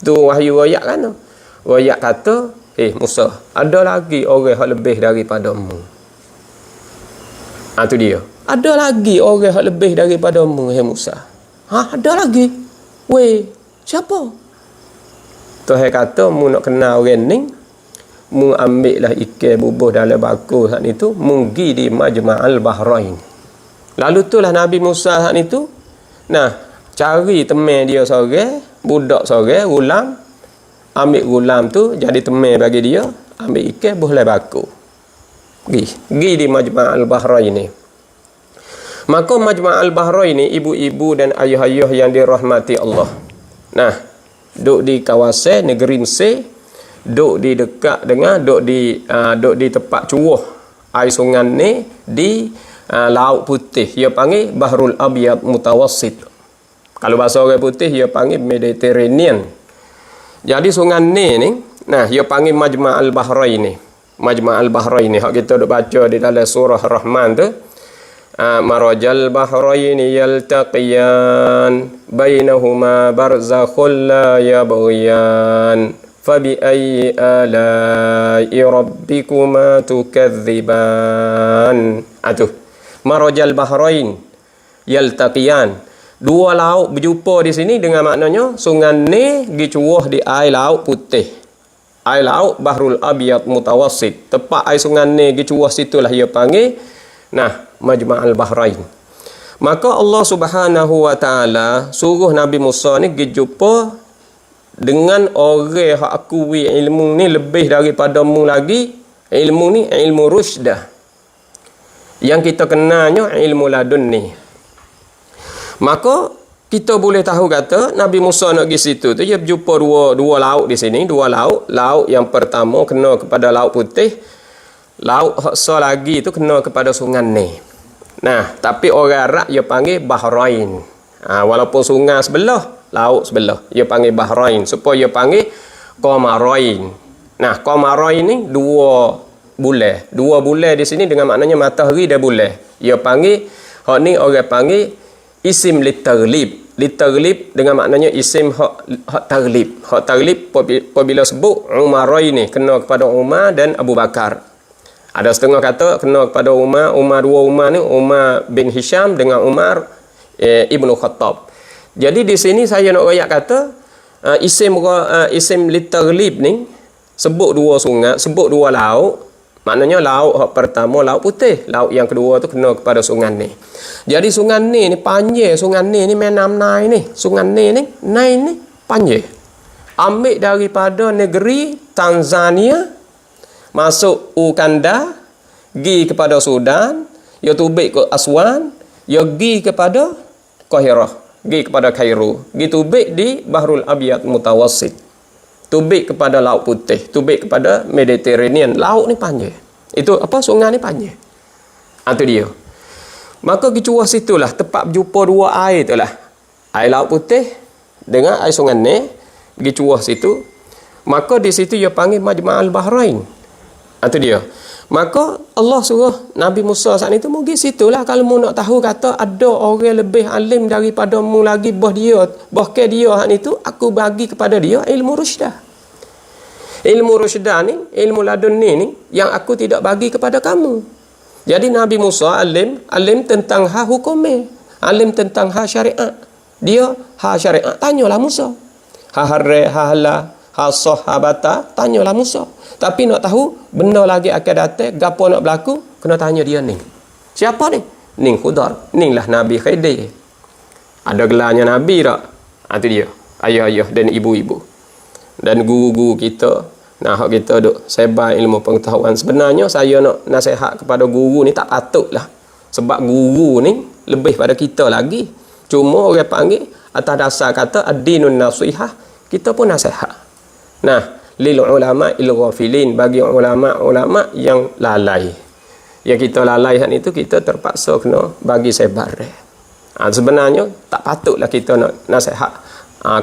Turun wahyu royak kan? Royak kata, Musa, ada lagi orang yang lebih daripadamu. Tu dia. Ada lagi orang yang lebih daripadamu, Musa. Ada lagi? Weh, siapa? Tuhan kata, mu nak kenal orang ni, mu ambillah ikan bubuh dalam baku saat itu, mu pergi di Majma'al Bahrain. Lalu itulah Nabi Musa saat itu, cari teman dia seorang, budak seorang, gulam, ambil gulam tu jadi teman bagi dia, ambil ikan boleh baku. Pergi di Majma'al Bahrain ni. Maka Majma'al Bahrain ni, ibu-ibu dan ayah-ayah yang dirahmati Allah. Duduk di kawasan negeri Mesir, duduk di dekat dengan duduk di tempat cuuh air sungai ni di Laut Putih. Dia panggil Bahrul Abyad Mutawassit. Kalau bahasa orang putih dia panggil Mediterranean. Jadi sungai ni dia panggil Majma'al Bahrain ni. Majma'al Bahrain ni hak kita duk baca di dalam surah Rahman tu. Marajal bahraini yaltaqiyan bainahuma barzakhul la yabghiyan fabi ayyi ala'i rabbikuma tukadziban. Marajal bahrain yaltaqiyan, dua laut berjumpa di sini, dengan maknanya sungai ni dicuuh di air laut putih, air laut Bahrul Abyad Mutawassit. Tepat air sungai ni dicuuh situlah dia panggil Majma'al Bahrain. Maka Allah Subhanahu wa taala suruh Nabi Musa ni pergi jumpa dengan orang yang akui ilmu ni lebih daripadamu lagi. Ilmu ni ilmu rusdah, yang kita kenalnya ilmu ladunni. Maka kita boleh tahu kata Nabi Musa nak pergi situ tu, dia berjumpa dua laut di sini, dua laut. Laut yang pertama kena kepada Laut Putih, laut haksa lagi tu kena kepada sungai ni. Tapi orang Arab dia panggil Bahrain. Walaupun sungai sebelah, laut sebelah, dia panggil Bahrain supaya dia panggil Qamarain. Qamarain ni dua bulan. 2 bulan di sini dengan maknanya matahari dan bulan. Ia panggil, hak ni orang panggil isim litaglib. Litaglib dengan maknanya isim hak taglib. Hak taglib apabila sebut Umaraini kena kepada Umar dan Abu Bakar. Ada setengah kata kena kepada Umar, dua Umar ni, Umar bin Hisham dengan Umar Ibnu Khattab. Jadi di sini saya nak royak kata isim litaglib ni sebut 2 sungai, sebut 2 laut. Maknanya laut hak pertama laut putih, laut yang kedua tu kena kepada sungai ni. Jadi sungai ni panjang, sungai ni menam nai ni, sungai ni nai ni panjang. Ambil daripada negeri Tanzania masuk Uganda, pergi kepada Sudan, ya tubik ke Aswan, ya pergi kepada Qahirah, pergi kepada Kairo, pergi tubik di Bahrul Abyad Mutawassit, tubik kepada Laut Putih, tubik kepada Mediterranean. Laut ni panjang. Itu apa? Sungai ni panjang. Itu dia. Maka kecuali situlah tempat berjumpa 2 air tu lah. Air Laut Putih dengan air sungai ni, kecuali situ. Maka di situ dia panggil Majma'al Bahrain. Itu dia. Maka Allah suruh Nabi Musa saat itu pergi situlah. Kalau mu nak tahu kata ada orang lebih alim daripada mu lagi bah dia, bahkan dia hak itu aku bagi kepada dia ilmu rusdah. Ilmu rusdah ni, ilmu ladun ni yang aku tidak bagi kepada kamu. Jadi Nabi Musa alim tentang hak hukum, alim tentang hak syariat. Dia hak syariat tanyalah Musa. Hak harre, hak halal, hak sah, hak batal, tanyalah Musa. Tapi nak tahu benda lagi akan datang, gapo nak berlaku, kena tanya dia ni. Siapa ni? Ning Khudar. Ning lah Nabi Khidir. Ada gelarnya Nabi tak? Itu dia. Ayah-ayah dan ibu-ibu. Dan guru-guru kita. Nah, hak kita duk sebar ilmu pengetahuan. Sebenarnya saya nak nasihat kepada guru ni tak patut lah. Sebab guru ni lebih pada kita lagi. Cuma orang panggil atas dasar kata ad-dinun nasihah, kita pun nasihat. Nah, lil ulama il ghafilin, bagi ulama yang lalai. Yang kita lalai hak itu kita terpaksa kena bagi sebar. Sebenarnya tak patutlah kita nak nasihat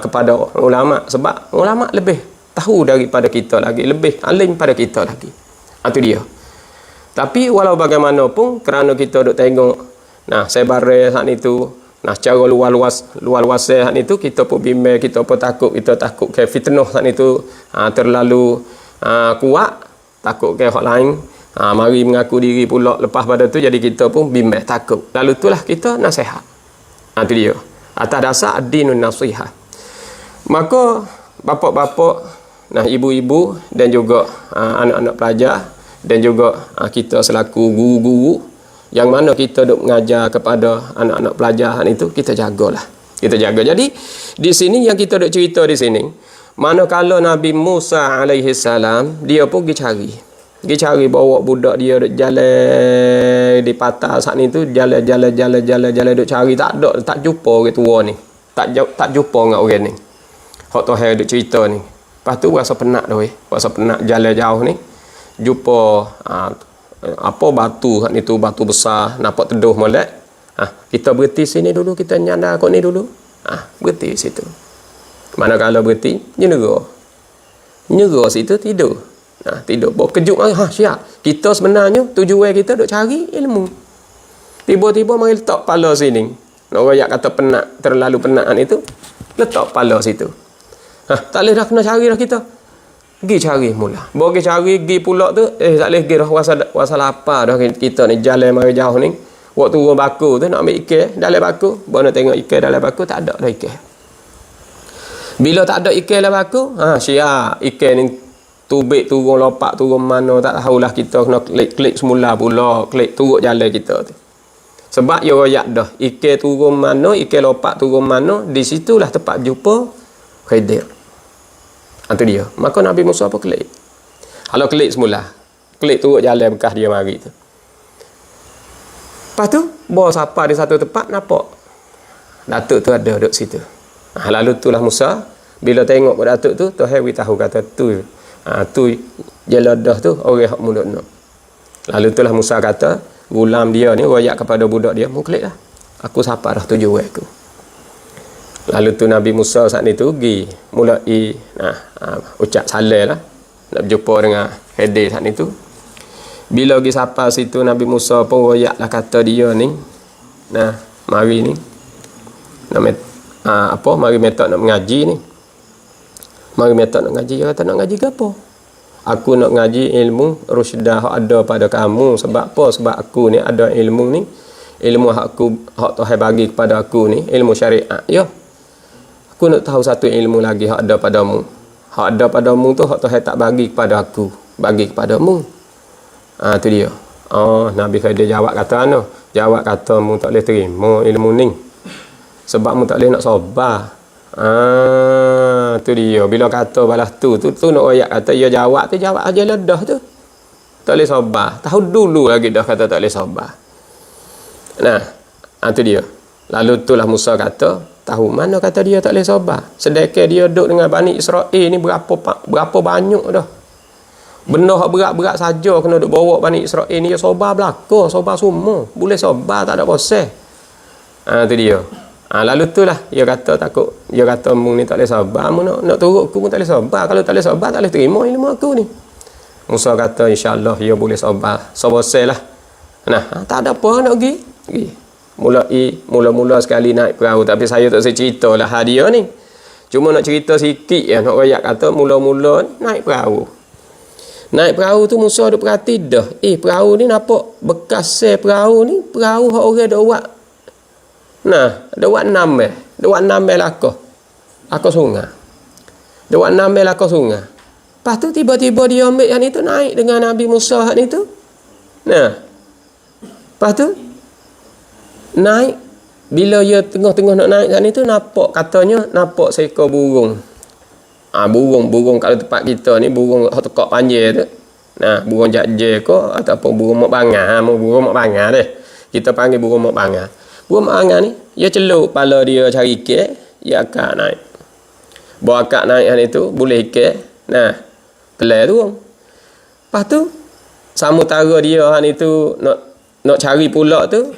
kepada ulama, sebab ulama lebih tahu daripada kita lagi, lebih alim pada kita lagi. Itu dia. Tapi walau bagaimanapun kerana kita duk tengok sebar hak itu, cara luas hak itu, kita pun bimbang, kita pun takut ke fitnah hak itu terlalu kuat, takut ke hak lain mari mengaku diri pula lepas pada tu, jadi kita pun bimbang, takut. Lalu itulah kita nasihat. Itu dia. Atas dasar ad-dinun nasihah. Maka bapak-bapak, ibu-ibu dan juga anak-anak pelajar dan juga kita selaku guru-guru yang mana kita duk mengajar kepada anak-anak pelajar itu, kita jagalah. Kita jaga. Jadi di sini yang kita duk cerita di sini, manakala Nabi Musa alaihi salam dia pun pergi cari bawa budak dia duk jalan di patah saat ni tu, jalan duk cari, tak jumpa orang tua ni. Tak jumpa dengan orang ni. Hak Tuhan duk cerita ni. Lepas tu rasa penat dah rasa penat jalan jauh ni. Jumpa apa batu hak ni tu, batu besar, nampak teduh molek. Kita berhenti sini dulu, kita nyandar kot ni dulu. Berhenti situ. Manakala berhenti, nyerah situ tidur. Tidur. Bawa kejut siap. Kita sebenarnya tujuan kita duk cari ilmu. Tiba-tiba mari letak kepala sini. Nak royak kata penat, terlalu penat itu, letak kepala situ. Tak boleh dah kena cari dah kita. Pergi cari mula. Bawa pergi cari, pergi pula tu, tak boleh pergi dah wasa lapar dah kita ni, jalan mari jauh ni. Waktu turun baku tu nak ambil ikan dalam baku, bawa nak tengok ikan dalam baku, tak ada dah ikan. Bila tak ada ikan dalam baku, siap ikan ni tubik turun lopak turun mana tak tahulah, kita kena klik semula pula, klik turut jalan kita tu. Sebab dia royak dah ikan turun mana, ikan lopak turun mana, di situlah tempat jumpa Khidir. Itu dia. Maka Nabi Musa apa klik. Kalau klik semula, klik turut jalan bekas dia mari tu. Lepas tu bawa sapa di satu tempat, nampak datuk tu ada duduk situ. Lalu itulah Musa bila tengok datuk tu, Tuhan beritahu kata tu jeladah tu orang hak mulut nak. Lalu itulah Musa kata, gulam dia ni royak kepada budak dia, mu klik lah, aku sapa dah tujuan aku. Lalu tu Nabi Musa saat ni tu pergi mulai ucap salam lah, nak berjumpa dengan Khidir saat ni tu. Bila pergi sampai situ Nabi Musa pun royaklah kata dia ni. Nah, mari ni. Mari metak nak mengaji ni. Mari metak nak ngaji. Dia kata nak ngaji ke apa? Aku nak ngaji ilmu rusyadah hak ada pada kamu. Sebab apa? Sebab aku ni ada ilmu ni. Ilmu hak Tuhan bagi kepada aku ni, ilmu syariat. Ya. Aku nak tahu satu ilmu lagi hak ada padamu. Hak ada padamu tu hak Tuhan tak bagi kepada aku, bagi kepadamu. Tu dia. Nabi Khidir jawab kata anu. Jawab kata mu tak boleh terima ilmu ni. Sebab mu tak boleh nak sabar. Tu dia. Bila kata balas tu nak ayat kata dia jawab aja ledah tu. Tak boleh sabar. Tahu dulu lagi dah kata tak boleh sabar. Nah, tu dia. Lalu itulah Musa kata, tahu mana kata dia tak boleh sabar. Sedekah dia duduk dengan Bani Israel ni berapa banyak dah. Benda hak berat-berat saja kena duk bawa Bani Israel ni, dia sabar belaka, sabar semua. Boleh sabar tak ada proses. Tu dia. Lalu itulah dia kata takut. Dia kata mu ni tak boleh sabar, mu nak turut aku pun tak boleh sabar. Kalau tak boleh sabar tak boleh terima ilmu aku ni. Musa kata insya-Allah dia boleh sabar. Sabar-sabarlah. Nah, tak ada apa nak pergi. Mula-mula sekali naik perahu, tapi saya tak ceritalah hadiah ni. Cuma nak cerita sikit ya, nak royak kata mula-mula naik perahu. Naik perahu tu Musa duk perhati dah. Perahu ni nampak bekas perahu ni, perahu hak orang dak buat. Nah, dak buat nambah. Dak buat nambah lakah. Lakah sungai. Dak buat nambah lakah sungai. Lepas tu tiba-tiba dia ambil yang itu naik dengan Nabi Musa hak ni tu. Nah. Lepas tu naik, bila dia tengah-tengah nak naik hak ni tu nampak seekor burung. Burung kalau tempat kita ni burung hak tekak panjang tu. Nah, burung jakje ke ataupun burung mak bangar, burung mak bangar deh. Kita panggil burung mak bangar. Burung mak bangar ni, dia celup kepala dia cari ikan, dia akak naik. Bawa akak naik hal itu boleh ikan. Nah, kelai tu. Lepas tu samutara dia hal itu nak cari pula tu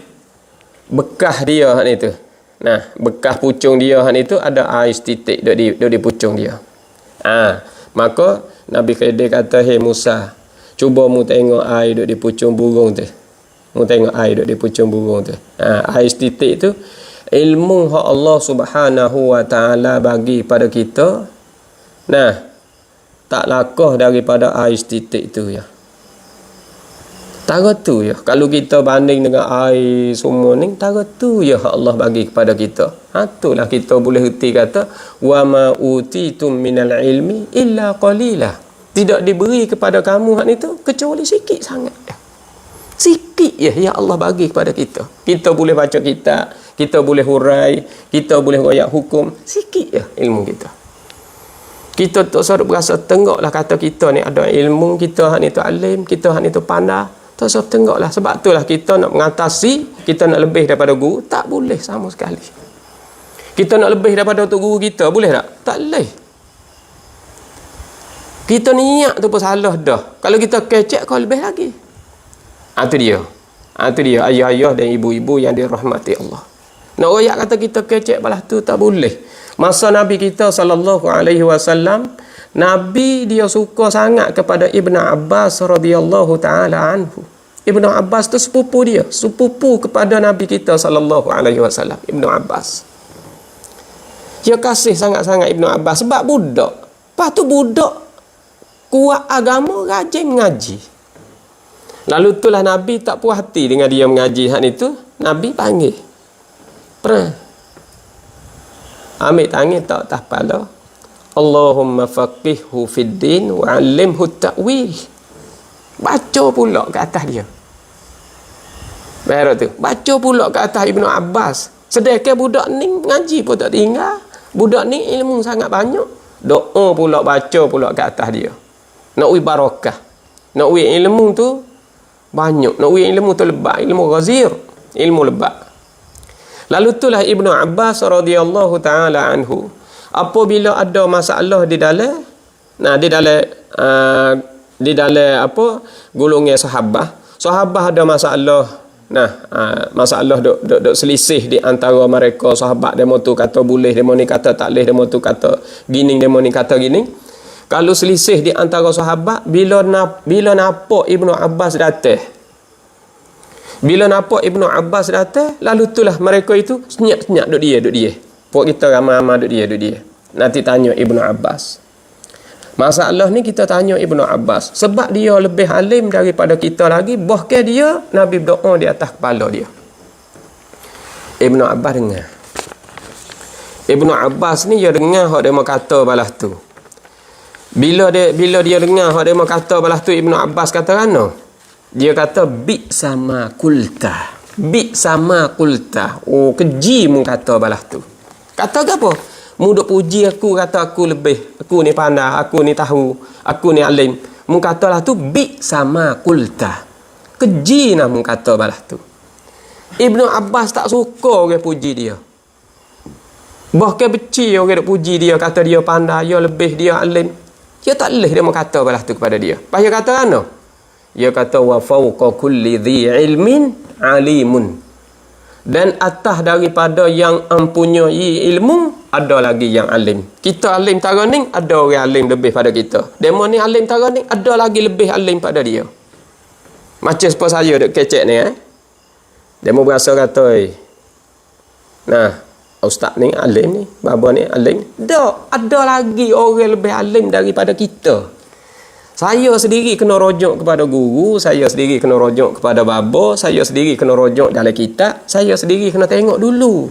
bekas dia hal itu. Nah, bekas pucung dia hal itu ada air titik duk di pucung dia. Maka Nabi Khidir kata, "Hei Musa, cuba mu tengok air duk di pucung burung tu. Mu tengok air duk di pucung burung tu." Air titik tu ilmu hak Allah Subhanahu wa taala bagi pada kita. Nah, tak lakah daripada air titik tu ya. Tara tu ya. Kalau kita banding dengan air semua ni, tara tu ya Allah bagi kepada kita. Itulah kita boleh erti kata wa ma utitum minal ilmi illa qalila. Tidak diberi kepada kamu hak itu kecuali sikit sangat. Sikit ya Allah bagi kepada kita. Kita boleh baca kitab, kita boleh hurai, kita boleh royak hukum, sikit ya ilmu kita. Kita tak usah berasa tengoklah kata kita ni ada ilmu, kita hak ni tu alim, kita hak ni tu pandai. Tak usah tengoklah. Sebab itulah kita nak mengatasi, kita nak lebih daripada guru, tak boleh sama sekali. Kita nak lebih daripada untuk guru kita, boleh tak? Tak boleh. Kita niat tu pun salah dah. Kalau kita kecek, kau lebih lagi. Itu dia. Itu dia ayah-ayah dan ibu-ibu yang dirahmati Allah. Nak royak kata kita kecek balas tu tak boleh. Masa Nabi kita SAW, Nabi dia suka sangat kepada Ibn Abbas radhiyallahu taala anhu. Ibn Abbas tu sepupu dia, sepupu kepada Nabi kita SAW, Ibn Abbas. Dia kasih sangat-sangat Ibn Abbas sebab budak. Lepas tu budak kuat agama, rajin mengaji. Lalu itulah Nabi tak puas hati dengan dia mengaji hak itu, Nabi panggil. Ambil tangan tak atas kepala. Allahumma faqihhu fid din wa 'allimhu ta'wil. Baca pula ke atas dia. Baru tu, baca pula ke atas Ibnu Abbas. Sedekah budak ni ngaji pun tak tinggal. Budak ni ilmu sangat banyak. Doa pula, baca pula ke atas dia. Nak wi barakah. Nak wi ilmu tu banyak. Nak wi ilmu tu lebat, ilmu ghazir, ilmu lebat. Lalu itulah Ibnu Abbas radhiyallahu taala anhu, apabila ada masalah di dalam apa golongan sahabat ada masalah, masalah dok selisih di antara mereka sahabat, demo tu kata boleh, demo ni kata tak boleh, demo tu kata gini, demo ni kata gini. Kalau selisih di antara sahabat, bila nampak Ibnu Abbas datang. Bila nampak Ibnu Abbas datang, lalu itulah mereka itu senyap-senyap duk dia. Pok kita ramai-ramai duk dia. Nanti tanya Ibnu Abbas. Masalah ni kita tanya Ibnu Abbas. Sebab dia lebih alim daripada kita lagi, bahkan dia Nabi berdoa di atas kepala dia. Ibnu Abbas dengar. Ibnu Abbas ni dia dengar hak dia mau kata balas tu. Bila dia dengar hak dia mau kata balas tu, Ibnu Abbas kata kan? Dia kata bi sama kulta. Oh, keji mu kata balas tu. Kata ke apa? Mu duk puji aku, kata aku lebih, aku ni pandai, aku ni tahu, aku ni alim. Mu kata lah tu bi sama kulta. Keji nak mu kata balas tu. Ibnu Abbas tak suka orang puji dia. Bahkan benci orang duk puji dia, kata dia pandai, dia lebih, dia alim. Dia tak boleh dia mau kata balas tu kepada dia. Pas dia kata kan? Dia kata wa fawqa kulli dhi ilmin alimun. Dan atas daripada yang mempunyai ilmu, ada lagi yang alim. Kita alim tara ni, ada orang alim lebih pada kita. Demo ni alim tara ni, ada lagi lebih alim pada dia. Macam seperti saya duk kecek ni Demo berasa kata nah, ustaz ni alim ni, baba ni alim. Ada lagi orang lebih alim daripada kita. Saya sendiri kena rujuk kepada guru, saya sendiri kena rujuk kepada baba, saya sendiri kena rujuk dalam kitab, saya sendiri kena tengok dulu.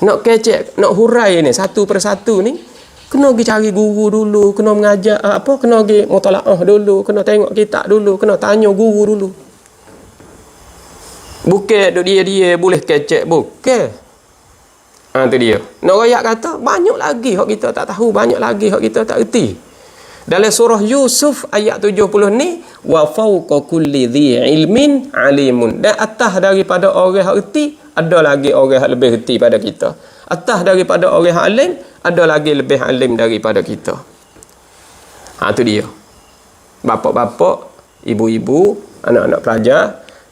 Nak kecek, nak hurai ni satu persatu ni, kena pergi cari guru dulu, kena mengajar kena pergi mutalaah dulu, kena tengok kitab dulu, kena tanya guru dulu. Bukan duk dia boleh kecek, bukan. Tu dia. Nak rakyat kata, banyak lagi hak kita tak tahu, banyak lagi hak kita tak erti. Dalam surah Yusuf ayat 70 ni, wa fawqa kulli dhi ilmin alimun. Dan atas daripada orang hak erti, ada lagi orang hak lebih erti pada kita. Atas daripada orang hak alim, ada lagi lebih alim daripada kita. Tu dia. Bapak-bapak, ibu-ibu, anak-anak pelajar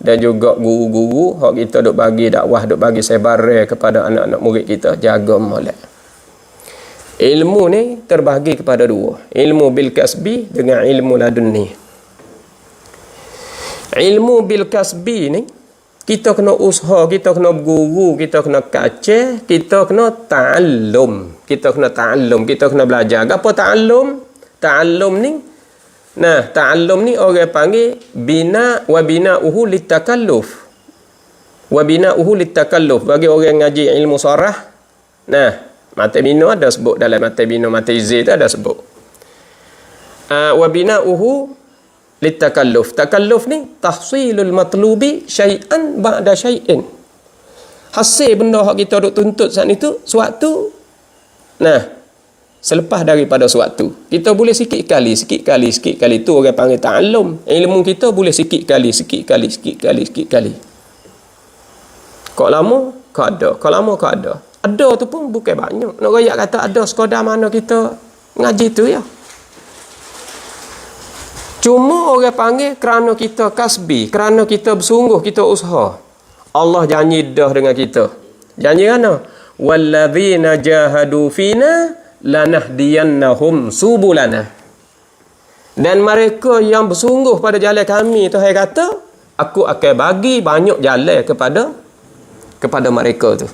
dan juga guru-guru hak kita duk bagi dakwah, duk bagi sebar kepada anak-anak murid kita, jaga molek. Ilmu ni terbahagi kepada dua, ilmu bil kasbi dengan ilmu ladunni. Ilmu bil kasbi ni kita kena usaha, kita kena berguru, kita kena kaca, kita kena ta'allum, kita kena belajar. Apa ta'allum? Ta'allum ni, nah, ta'allum ni orang panggil bina wa bina'uhu litakalluf. Wa bina'uhu litakalluf bagi orang ngaji ilmu sarah. Nah, Mata bina ada sebut dalam mata bina, mata izin tu ada sebut. Wa bina'uhu litakalluf. Takalluf ni tahsilul matlubi syai'an ba'da syai'in. Hasil benda hak kita duk tuntut saat itu suatu. Nah, selepas daripada suatu. Kita boleh sikit kali tu orang panggil ta'allum. Ilmu kita boleh sikit kali. Kok lama? Kok ada. Kok lama? Kok ada. Ada tu pun bukan banyak. Nak rakyat kata ada sekadar mana kita ngaji tu ya. Cuma orang panggil kerana kita kasbi, kerana kita bersungguh, kita usaha. Allah janji dah dengan kita. Janji mana? Walladzina jahadu fina lanahdiyannahum subulana. Dan mereka yang bersungguh pada jalan kami, Tuhan kata, aku akan bagi banyak jalan kepada mereka tu.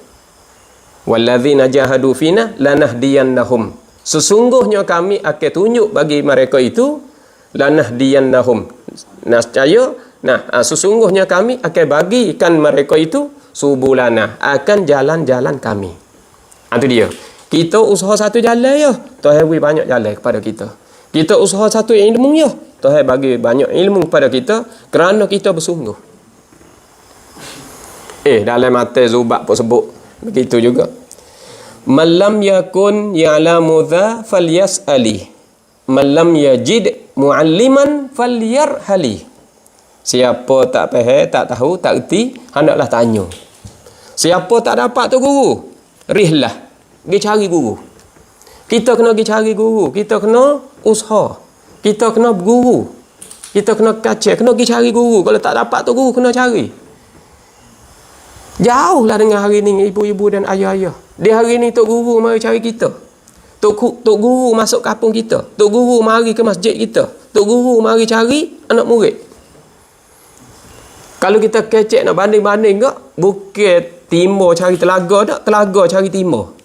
Walladzina jahadu fina lanahdiyannahum. Sesungguhnya kami akan tunjuk bagi mereka itu lanahdiyannahum. Nascaya, sesungguhnya kami akan bagikan mereka itu subulana, akan jalan-jalan kami. Itu dia. Kita usaha satu jalan ya, Tuhan bagi banyak jalan kepada kita. Kita usaha satu ilmu ya, Tuhan bagi banyak ilmu kepada kita kerana kita bersungguh. Dalam mata Zubak pun sebut begitu juga. Malam yakun ya'lamu dha falyas'ali. Malam yajid mu'alliman falyarhali. Siapa tak faham, tak tahu, tak erti, hendaklah tanya. Siapa tak dapat tu guru, rihlah, pergi cari guru. Kita kena pergi cari guru, kita kena usaha, kita kena berguru, kita kena kaca, kena pergi cari guru. Kalau tak dapat tu guru, kena cari. Jauhlah dengan hari ni ibu-ibu dan ayah-ayah. Di hari ni tok guru mari cari kita. Tok guru masuk kampung kita. Tok guru mari ke masjid kita. Tok guru mari cari anak murid. Kalau kita kecek nak banding-banding ke, bukan timur cari telaga tak, telaga cari timur.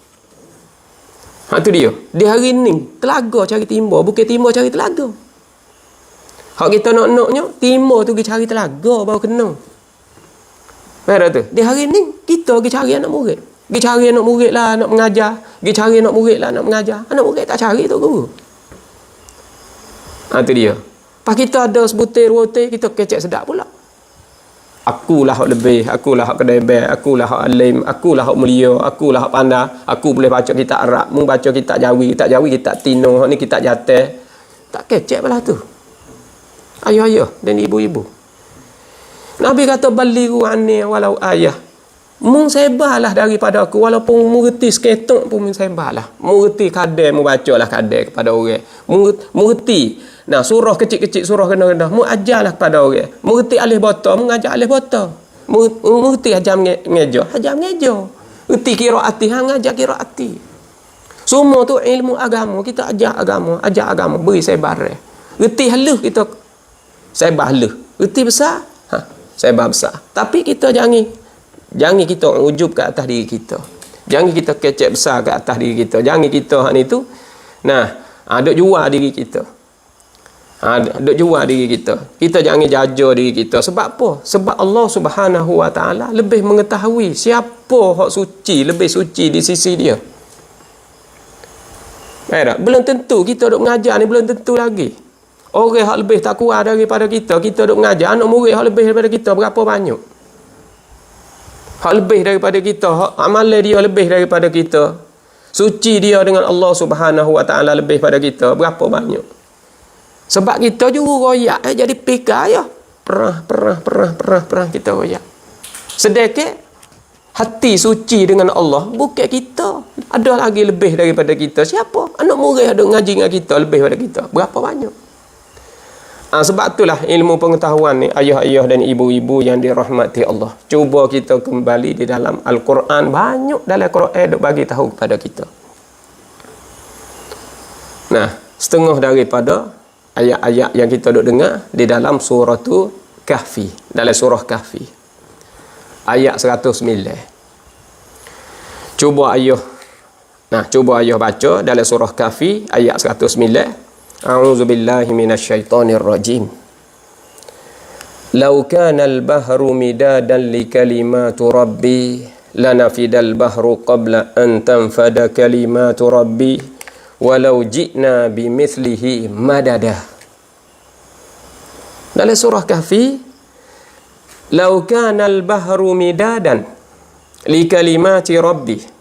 Tu dia. Di hari ni, telaga cari timur, bukan timur cari telaga. Hak kita nak-naknya, timur tu pergi cari telaga baru kena. Faham tu? Di hari ni, kita pergi cari anak murid. Pergi cari anak murid lah nak mengajar. Pergi cari anak murid lah nak mengajar. Anak murid tak cari tu guru. Tu dia. Pas kita ada sebutir rote, kita kecek sedap pula. Akulah hak lebih, akulah hak kedebel, akulah hak alim, akulah hak mulia, akulah hak pandai. Aku boleh baca kitab Arab, mu baca kitab Jawi, kitab Tino, hak ni kitab Jatah. Tak kecek pula tu. Ayah-ayah dan ibu-ibu. Nabi kata balighu anni walau ayah. Mu sebahlah daripada aku walaupun mu reti seketok pun mu sebahlah. Mu reti kadai mu bacalah kadai kepada orang. Mu reti nah surah kecil-kecil surah kena-kena mu ajarlah kepada orang. Mu reti alif bata mu ngajar alif bata. Mu reti hajam ngeja, hajam ngeja. Reti qiraati hang ngajar qiraati. Semua tu ilmu agama, kita ajar agama, beri sebar. Reti halus kita sebar halus. Reti besar, sebar besar. Tapi kita jangan kita ujub ke atas diri kita. Jangan kita kecek besar ke atas diri kita. Jangan kita hak ni tu duk jual diri kita. Duk jual diri kita. Kita jangan jaja diri kita. Sebab apa? Sebab Allah Subhanahu Wa Taala lebih mengetahui siapa hak suci, lebih suci di sisi dia. Belum tentu kita duk mengajar ni, belum tentu lagi. Orang hak lebih tak kuat daripada kita duk mengajar. Anak murid hak lebih daripada kita berapa banyak? Hak lebih daripada kita, hak amalan dia lebih daripada kita. Suci dia dengan Allah Subhanahu Wa Taala lebih pada kita berapa banyak? Sebab kita juru royak jadi pikir ya. Perah kita royak. Sedekit hati suci dengan Allah bukan kita. Ada lagi lebih daripada kita. Siapa? Anak murid ada ngaji dengan kita lebih daripada kita. Berapa banyak? Sebab itulah ilmu pengetahuan ni ayah-ayah dan ibu-ibu yang dirahmati Allah. Cuba kita kembali di dalam Al-Quran. Banyak dalam Quran duk bagi tahu kepada kita. Setengah daripada ayat-ayat yang kita duk dengar di dalam surah tu Kahfi. Dalam surah Kahfi. Ayat 109. Cuba ayah baca dalam surah Kahfi ayat 109. A'udzubillahi minasyaitonir rajim. Law kana al-bahru midadan li kalimati rabbi lanafidal bahru qabla an tanfada kalimatu rabbi walau ji'na bimithlihi madada. Dalam surah Kahfi, law kana al-bahru midadan li kalimati rabbi.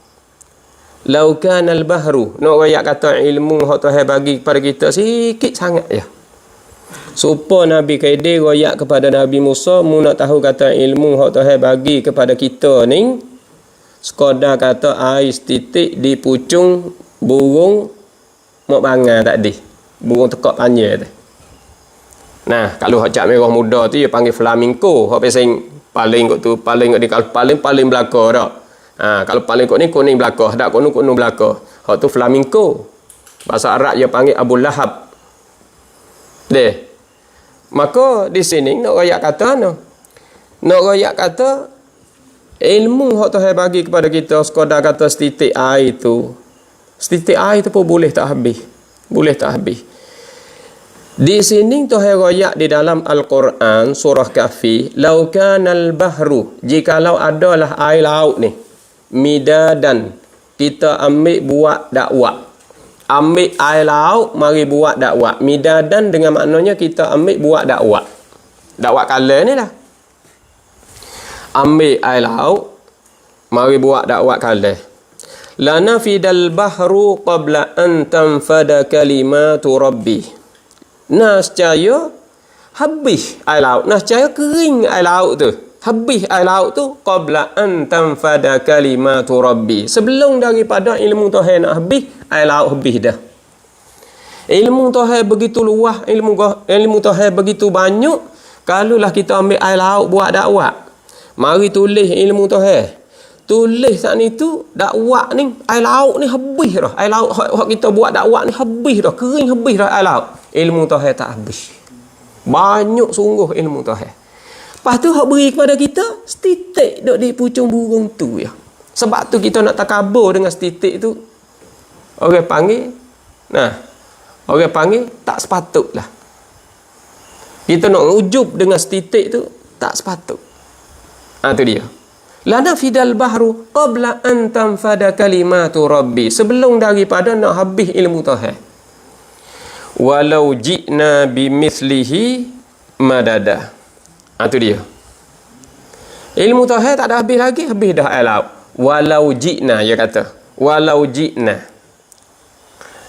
Lau kana al-bahru, nak royak kata ilmu hak Tuhan bagi kepada kita sikit sangat ya. Supaya Nabi Khidir royak kepada Nabi Musa, mu nak tahu kata ilmu hak Tuhan bagi kepada kita ni sekadar kata air setitik di pucung burung mak bangang tadi. Burung tekak panjang tu. Kalau hak cak merah muda tu dia panggil flamingo, hak pesing paling kot tu, paling belakang dak. Kalau paling kot ni kuning belakang, dak kuning belakang. Hak tu flamingo. Bahasa Arab dia panggil Abu Lahab. Maka di sini nak royak kata Nak royak kata ilmu hak Tuhan bagi kepada kita sekadar kata setitik air tu. Setitik air tu pun boleh tak habis. Di sini Tuhan royak di dalam Al-Quran surah Kahfi, lau kanal bahru, jikalau adalah air laut ni midadan, kita ambil buat dakwah. Ambil air laut mari buat dakwah. Midadan dengan maknanya kita ambil buat dakwah. Dakwah kala ni lah. Ambil air laut mari buat dakwah kala. Lanafidal bahru qabla an tanfada kalimatu rabbi. Nescaya habis air laut. Nescaya kering air laut tu. Habis air laut tu qabla an tanfada kalimatu rabbi. Sebelum daripada ilmu Tuhan nak habis, air laut habis dah. Ilmu Tuhan begitu luas, ilmu Tuhan begitu banyak. Kalaulah kita ambil air laut buat dakwah, mari tulis ilmu Tuhan. tulis saat ni tu dakwah ni air laut ni habis dah. Air laut hak kita buat dakwah ni habis dah, kering habis dah air laut. Ilmu tauhid tak habis. Banyak sungguh ilmu tauhid. Lepas tu hak beri kepada kita setitik duk di pucung burung tu ya. Sebab tu kita nak takabur dengan setitik tu. Orang panggil orang panggil tak sepatutlah. Kita nak ujub dengan setitik tu tak sepatut. Tu dia. Lana fidal bahru qabla an tanfada kalimatu rabbi. Sebelum daripada nak habis ilmu tauhid. Walau ji'na bimithlihi madada. Tu dia. Ilmu tauhid tak ada habis lagi, habis dah alam. Walau ji'na, dia kata. Walau ji'na.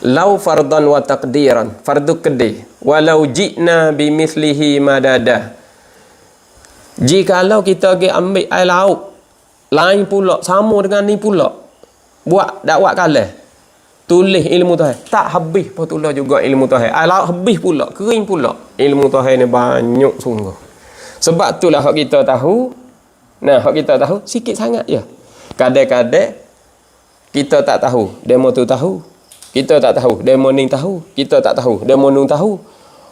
Lau fardan wa taqdiran. Fardu kedih. Walau ji'na bimithlihi madada. Jikalau kita pergi ambil air laut lain pula, sama dengan ni pula, buat dakwah kalah, tulis ilmu tauhid, tak habis pun tulis juga ilmu tauhid. Air laut habis pula, kering pula. Ilmu tauhid ni banyak sungguh. Sebab itulah hak kita tahu. Hak kita tahu sikit sangat je. Kadang-kadang kita tak tahu, demo tu tahu. Kita tak tahu, demo ni tahu. Kita tak tahu, demo nun tahu.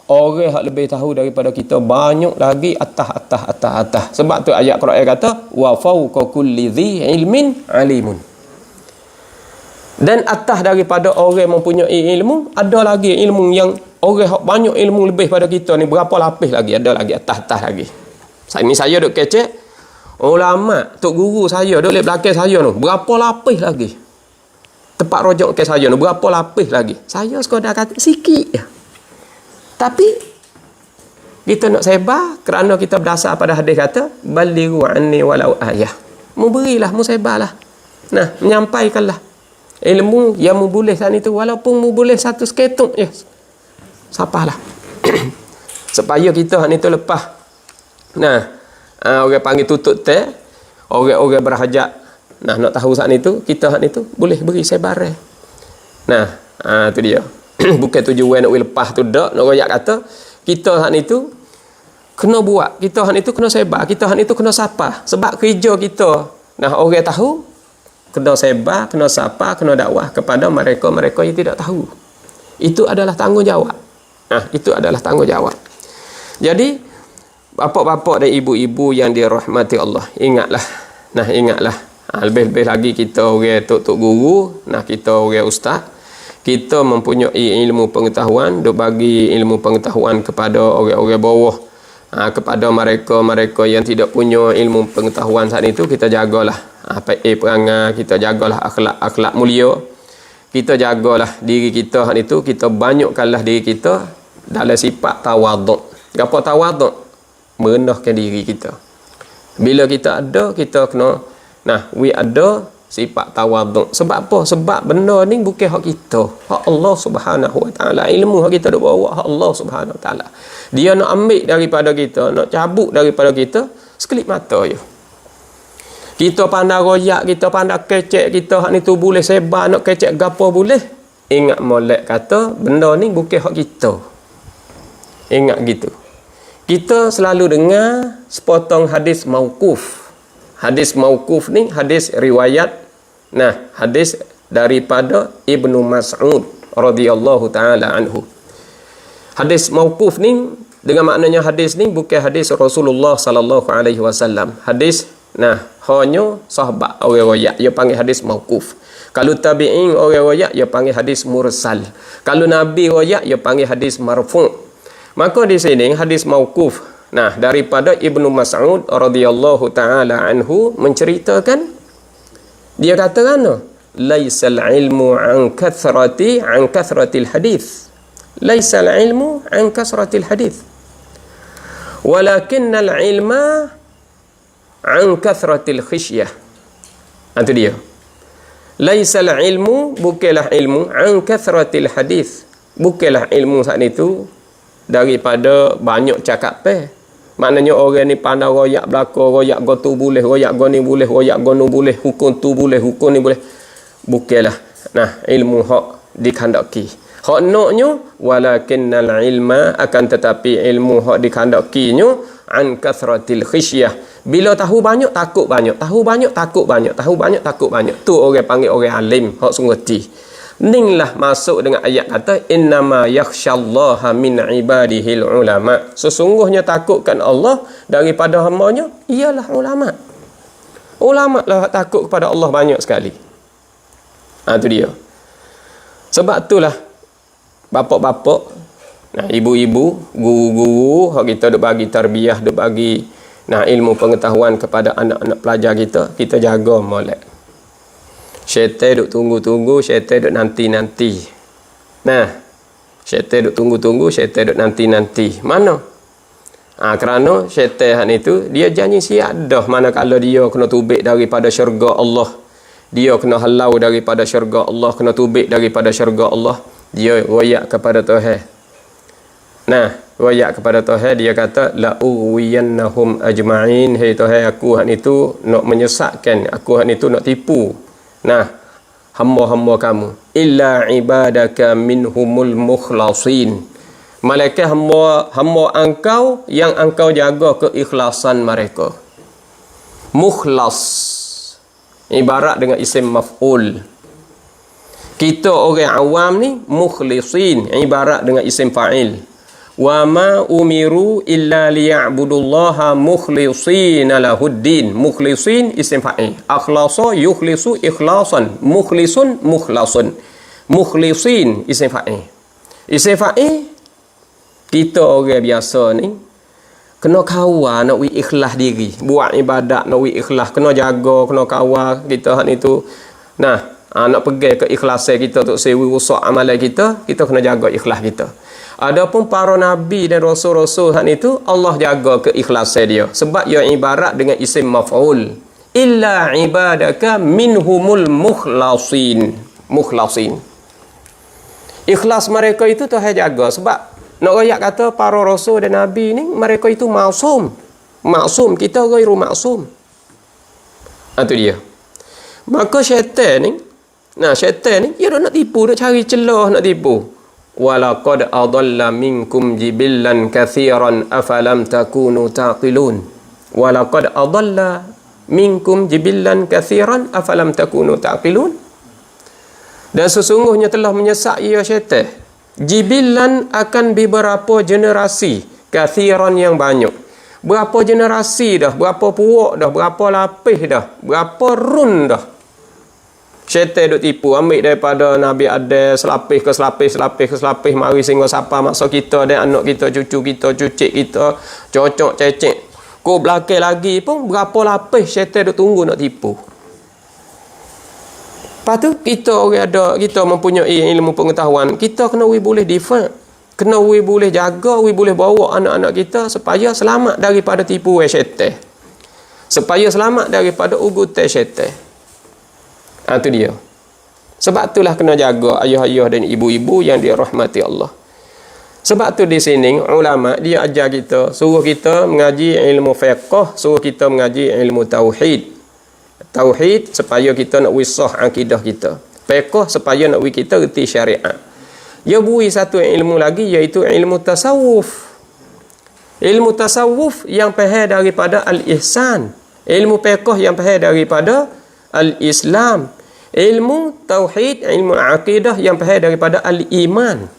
Orang yang lebih tahu daripada kita banyak lagi atas. Sebab tu ayat Quran kata wa fawqa kulli dhi ilmin alimun. Dan atas daripada orang mempunyai ilmu, ada lagi ilmu yang orang banyak ilmu lebih pada kita ni, berapa lapis lagi, ada lagi atas lagi. Ini saya duk kecek, ulama, tok guru saya duk lep belakang saya tu, berapa lapis lagi. Tempat rojok ke saya tu, berapa lapis lagi. Saya sekadar kata sikit je. Tapi kita nak sebar kerana kita berdasar pada hadis kata balighu anni walau ayah. Mu berilah, mu sebarlah. Menyampaikanlah ilmu yang mu boleh saat itu, walaupun mu boleh satu seketuk je. Sapalah. Supaya kita hak ni tu lepas. Orang panggil tutup teh, orang-orang berhajat nak tahu saat ni tu, kita hak ni tu boleh beri sebaran. Tu dia. Bukan tujuan nak lepas tu dak, nak royak kata kita hak ni tu kena buat, kita hak ni tu kena sebar, kita hak ni tu kena sapa. Sebab kerja kita orang tahu, kena sebar, kena sapa, kena dakwah kepada mereka-mereka yang tidak tahu. Itu adalah tanggungjawab. Itu adalah tanggungjawab. Jadi bapak-bapak dan ibu-ibu yang dirahmati Allah, ingatlah. Ingatlah. Lebih-lebih lagi kita orang tok guru, kita orang ustaz, kita mempunyai ilmu pengetahuan, duk bagi ilmu pengetahuan kepada orang-orang bawah, kepada mereka-mereka yang tidak punya ilmu pengetahuan saat itu. Kita jagalah perangai, kita jagalah akhlak mulia, kita jagalah diri kita saat itu, kita banyakkanlah diri kita dalam sifat tawaduk. Apa tawaduk? Merendahkan diri kita. Bila kita ada, kita kena we ada sifat tawaduk. Sebab apa? Sebab benda ni bukan hak kita, hak Allah Subhanahu Wa Taala. Ilmu hak kita duk bawa hak Allah Subhanahu Wa Taala. Dia nak ambil daripada kita, nak cabut daripada kita sekelip mata je. Kita pandai royak, kita pandai kecek, kita hak ni tu boleh sebar, nak kecek gapo boleh. Ingat molek kata benda ni bukan hak kita. Ingat gitu. Kita selalu dengar sepotong hadis mauquf. Hadis mauquf ni hadis riwayat, hadis daripada Ibnu Mas'ud radhiyallahu taala anhu. Hadis mauquf ni dengan maknanya hadis ni bukan hadis Rasulullah sallallahu alaihi wasallam. Hadis hanya sahabat orang royak, dia panggil hadis mauquf. Kalau tabi'in orang royak, dia panggil hadis mursal. Kalau nabi royak, dia panggil hadis marfu'. Maka di sini hadis mauquf daripada Ibnu Mas'ud radhiyallahu taala anhu menceritakan, dia kata kan, laisal ilmu an kathratil hadis. Laisal ilmu an kathratil hadis. Walakinnal ilma an kathratil khishyah. Itu dia. Laisal ilmu, bukanlah ilmu an kathratil hadis. Bukanlah ilmu saat itu daripada banyak cakap Maknanya orang ni pandai royak belaka, royak go tu boleh, royak go ni boleh, royak go nu boleh, hukum tu boleh, hukum ni boleh. Bukanlah ilmu hak dikhandaki. Hak noknya walakinnal ilma, akan tetapi ilmu hak dikhandakinya an kathratil khisyah. Bila tahu banyak takut banyak, tahu banyak takut banyak, tahu banyak takut banyak. Tu orang panggil orang alim hak sungguh ti. Ninglah masuk dengan ayat kata innama yakhsyallaha min ibadihil ulama. Sesungguhnya takutkan Allah daripada hamba-Nya ialah ulama. Ulama lah takut kepada Allah banyak sekali. Tu dia. Sebab itulah bapak-bapak, ibu-ibu, guru-guru hak kita duk bagi tarbiyah, duk bagi ilmu pengetahuan kepada anak-anak pelajar kita jaga molek. Syaitan duk tunggu-tunggu, syaitan duk nanti-nanti. Syaitan duk tunggu-tunggu, syaitan duk nanti-nanti. Mana? Kerana syaitan itu dia janji siap dah manakala dia kena tubik daripada syurga Allah. Dia kena halau daripada syurga Allah, kena tubik daripada syurga Allah. Dia royak kepada Tuhan. Royak kepada Tuhan, dia kata la uwiyannahum ajma'in. Hei Tuhan, aku hak itu nak menyesatkan, aku hak itu nak tipu hamba-hamba kamu. Illa ibadaka minhumul mukhlasin. Malaikat hamba engkau yang engkau jaga keikhlasan mereka. Mukhlas ibarat dengan isim maf'ul. Kita orang awam ni mukhlisin ibarat dengan isim fa'il. Wa ma umiru illa liya'budullaha mukhlishina lahuddin. Mukhlisin isim fa'il. Akhlasa yukhlisu ikhlasan. Mukhlisun mukhlasun. Mukhlisin isim fa'il. Isim fa'il, kita orang biasa ni kena kawal nak ikhlas diri, buat ibadat nak ikhlas, kena jaga, kena kawal kita hak itu. Nak pegang keikhlasan kita untuk sewi rusak amalan kita kena jaga ikhlas kita. Adapun para nabi dan rasul-rasul hak itu Allah jaga keikhlasan dia, sebab ia ibarat dengan isim maf'ul. Illa ibadaka minhumul mukhlasin. Ikhlas mereka itu Tuhan jaga, sebab nak royak kata para rasul dan nabi ni mereka itu maksum. Kita ghairu maksum. Itu dia. Maka syaitan ni dia nak tipu, nak cari celah nak tipu. Walaqad adalla minkum jibillan katsiran afalam takunu taqilun. Walaqad adalla minkum jibillan katsiran afalam takunu taqilun. Dan sesungguhnya telah menyesat ia syaitan jibillan akan beberapa generasi, kathiran yang banyak. Berapa generasi dah, berapa puak dah, berapa lapis dah, berapa run dah. Syaitan duk tipu, ambil daripada Nabi Adam selapis ke selapis, mari sehingga siapa masa kita dan anak kita, cucu kita, cucik kita, cocok cecek. Kau belakang lagi pun berapa lapis syaitan duk tunggu nak tipu. Lepas tu kita mempunyai ilmu pengetahuan, kita kena boleh defend, kena boleh jaga, boleh bawa anak-anak kita supaya selamat daripada tipuan syaitan, supaya selamat daripada ugutan syaitan. Itu dia. Sebab itulah kena jaga ayah-ayah dan ibu-ibu yang dirahmati Allah. Sebab tu di sini ulama dia ajar kita, suruh kita mengaji ilmu fiqh, suruh kita mengaji ilmu tauhid. Tauhid supaya kita nak wisah akidah kita. Fiqh supaya nak kita reti syariat. Dia bui satu ilmu lagi, iaitu ilmu tasawuf. Ilmu tasawuf yang faham daripada al-ihsan. Ilmu fiqh yang faham daripada al-Islam. Ilmu tauhid, ilmu akidah yang faham daripada al-iman.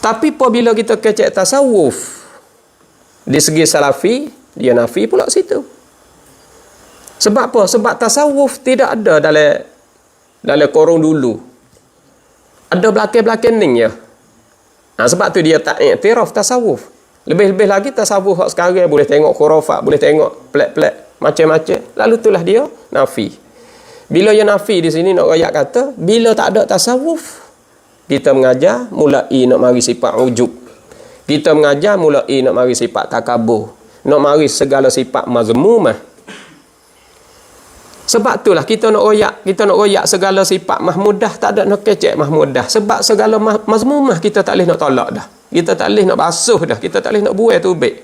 Tapi apabila kita kecek tasawuf, di segi salafi, dia nafi pula situ. Sebab apa? Sebab tasawuf tidak ada dalam korong dulu. Ada belakang-belakang ni ya. Sebab tu dia tak iktiraf tasawuf. Lebih-lebih lagi tasawuf sekarang boleh tengok khurafat, boleh tengok plek-plek macam-macam. Lalu itulah dia nafi. Bila yang nafi di sini nak royak kata, bila tak ada tasawuf, kita mengajar mulai nak mari sifat ujub. Kita mengajar mulai nak mari sifat takabur, nak mari segala sifat mazmumah. Sebab itulah kita nak royak segala sifat mahmudah, tak ada nak kecek mahmudah. Sebab segala mazmumah kita tak boleh nak tolak dah. Kita tak boleh nak basuh dah, kita tak boleh nak buai tubik.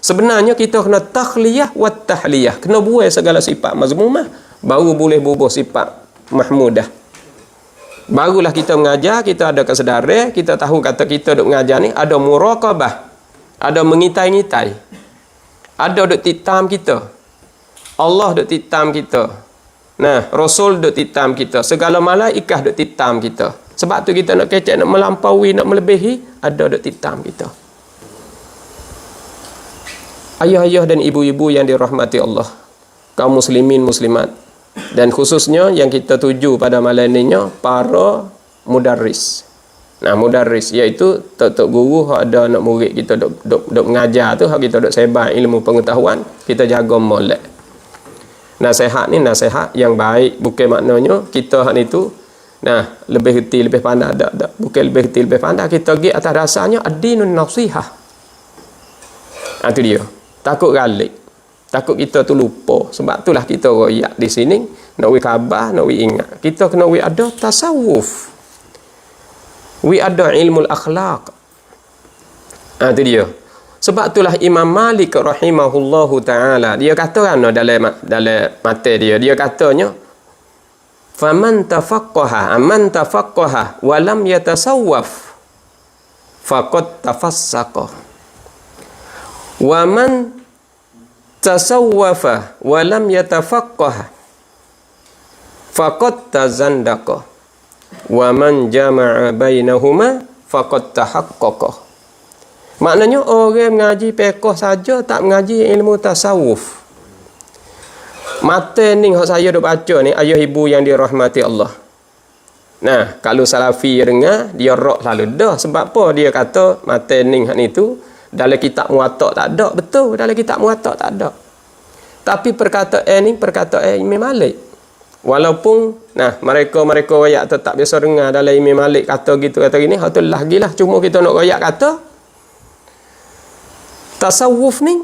Sebenarnya kita kena takhliyah wa tahliyah, kena buai segala sifat mazmumah, baru boleh bubuh sifat mahmudah. Barulah kita mengajar, kita ada kesedaran, kita tahu kata kita duk mengajar ni ada muraqabah, ada mengitai-ngitai, ada duk titam kita, Allah duk titam kita, nah Rasul duk titam kita, segala malaikat duk titam kita. Sebab tu kita nak kecek, nak melampaui, nak melebihi, ada duk titam kita. Ayah-ayah dan ibu-ibu yang dirahmati Allah, kaum muslimin muslimat, dan khususnya yang kita tuju pada malam ini para mudarris. Nah, mudarris iaitu tok guru hak ada anak murid kita duk mengajar tu, hak kita duk sebar ilmu pengetahuan, kita jaga molek. Nasihat ni nasihat yang baik, bukan maknanya kita hak ni tu nah lebih reti lebih pandai, tak, bukan lebih reti lebih pandai, kita pergi atas dasarnya ad-dinun nasihah. Itu dia. Takut galik, takut kita tu lupa. Sebab itulah kita royak di sini, nak we khabar, nak we ingat, kita kena we ada tasawuf, we ada ilmu akhlak. Itu dia. Sebab itulah Imam Malik rahimahullahu ta'ala, dia kata kan dalam mata dia katanya, faman tafaqqaha wa lam yatasawwaf faqad tafassaqa, wa man tasawwafa wa lam yatafaqqah faqad tazandaqa, wa man jama'a bainahuma faqad tahaqqaqa. Maknanya orang mengaji fiqh saja, tak mengaji ilmu tasawuf. Mata ni hak saya duk baca ni, ayah ibu yang dirahmati Allah. Nah, kalau salafi dengar, dia rak selalu dah. Sebab apa dia kata mata ni hak ni tu dalam kitab Muwatta tak ada. Betul, dalam kitab Muwatta tak ada. Tapi perkataan ni perkataan Imam Malik. Walaupun nah mereka royak tetap biasa dengar dalam Imam Malik kata gitu kata gini, hak tu lagilah, cuma kita nak royak kata tasawuf ni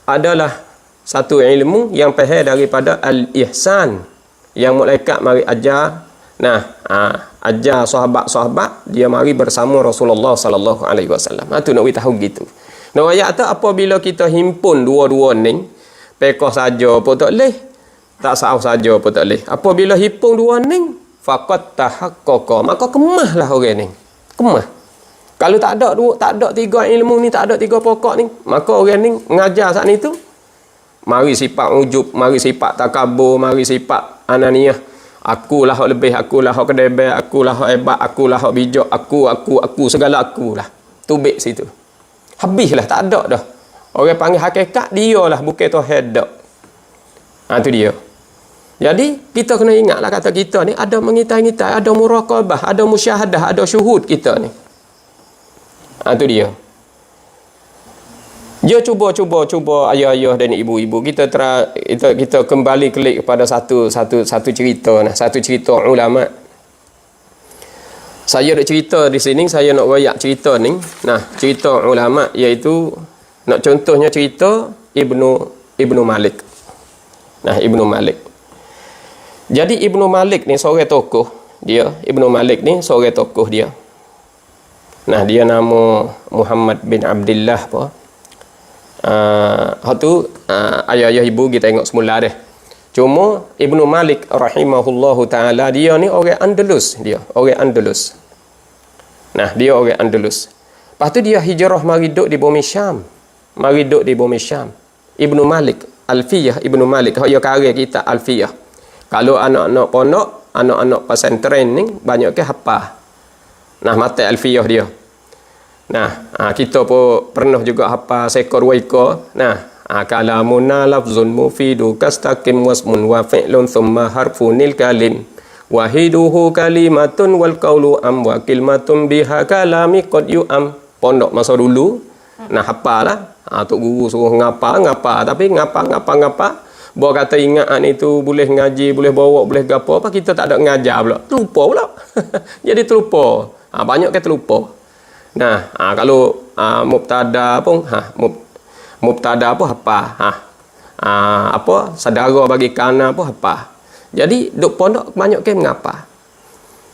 adalah satu ilmu yang faham daripada al-ihsan yang malaikat mari ajar. Ajar sahabat-sahabat, dia mari bersama Rasulullah sallallahu alaihi wasallam. Tu nak tahu gitu. Nak ayat tu apabila kita himpun dua-dua ni, fiqh saja pun tak leh, tak sahau saja pun tak leh. Apabila himpun dua ni, faqat tahaqqaqa, maka kemahlah orang ni. Kemah. Kalau tak ada tiga ilmu ni, tak ada tiga pokok ni, maka orang ni mengajar saat ni tu mari sifat ujub, mari sifat takabur, mari sifat ananiyah. Akulah hak lebih, akulah hak kedebel, akulah hak hebat, akulah hak bijak, aku, segala akulah. Tubik situ. Habislah, tak ada dah. Orang panggil hakikat, dia lah, bukan tu head. Itu dia. Jadi, kita kena ingatlah kata kita ni, ada mengitai-ngitai, ada muraqabah, ada musyahadah, ada syuhud kita ni. Itu dia. Dia cuba ayah-ayah dan ibu-ibu kita kembali klik kepada satu cerita, satu cerita ulama. Saya nak cerita di sini, saya nak royak cerita ni. Cerita ulama iaitu nak contohnya cerita Ibnu Malik. Ibnu Malik. Jadi Ibnu Malik ni seorang tokoh dia. Ibnu Malik ni seorang tokoh dia. Dia nama Muhammad bin Abdullah apa? Ayah-ayah ibu kita tengok semula deh. Cuma Ibnu Malik rahimahullahu ta'ala, dia ni orang Andalus. Dia orang Andalus. Lepas tu dia hijrah mari duduk di bumi Syam. Ibnu Malik, Alfiyah Ibnu Malik, dia karya kita Alfiyah. Kalau anak-anak pondok, anak-anak pesantren ni banyak ke hafal mata Alfiyah dia. Kita pun pernah juga hafal sekor waiko. Kalamuna lafzun mufidu kastaqim wasmun wa fi'lun thumma harfunil kalim wahiduhu kalimatun wal qawlu am wa kalimatun biha kalami qad yu'am. Pondok masa dulu hafal lah. Tok guru suruh ngapa tapi ngapa bawa kata ingat itu boleh ngaji, boleh bawa, boleh gapo apa, kita tak ada ngajar pula, terlupa pula. Jadi terlupa. Banyak ke terlupa. Kalau mubtada pun mubtada apa apa saudara bagi kana apa. Jadi duk pondok banyak ke mengapa.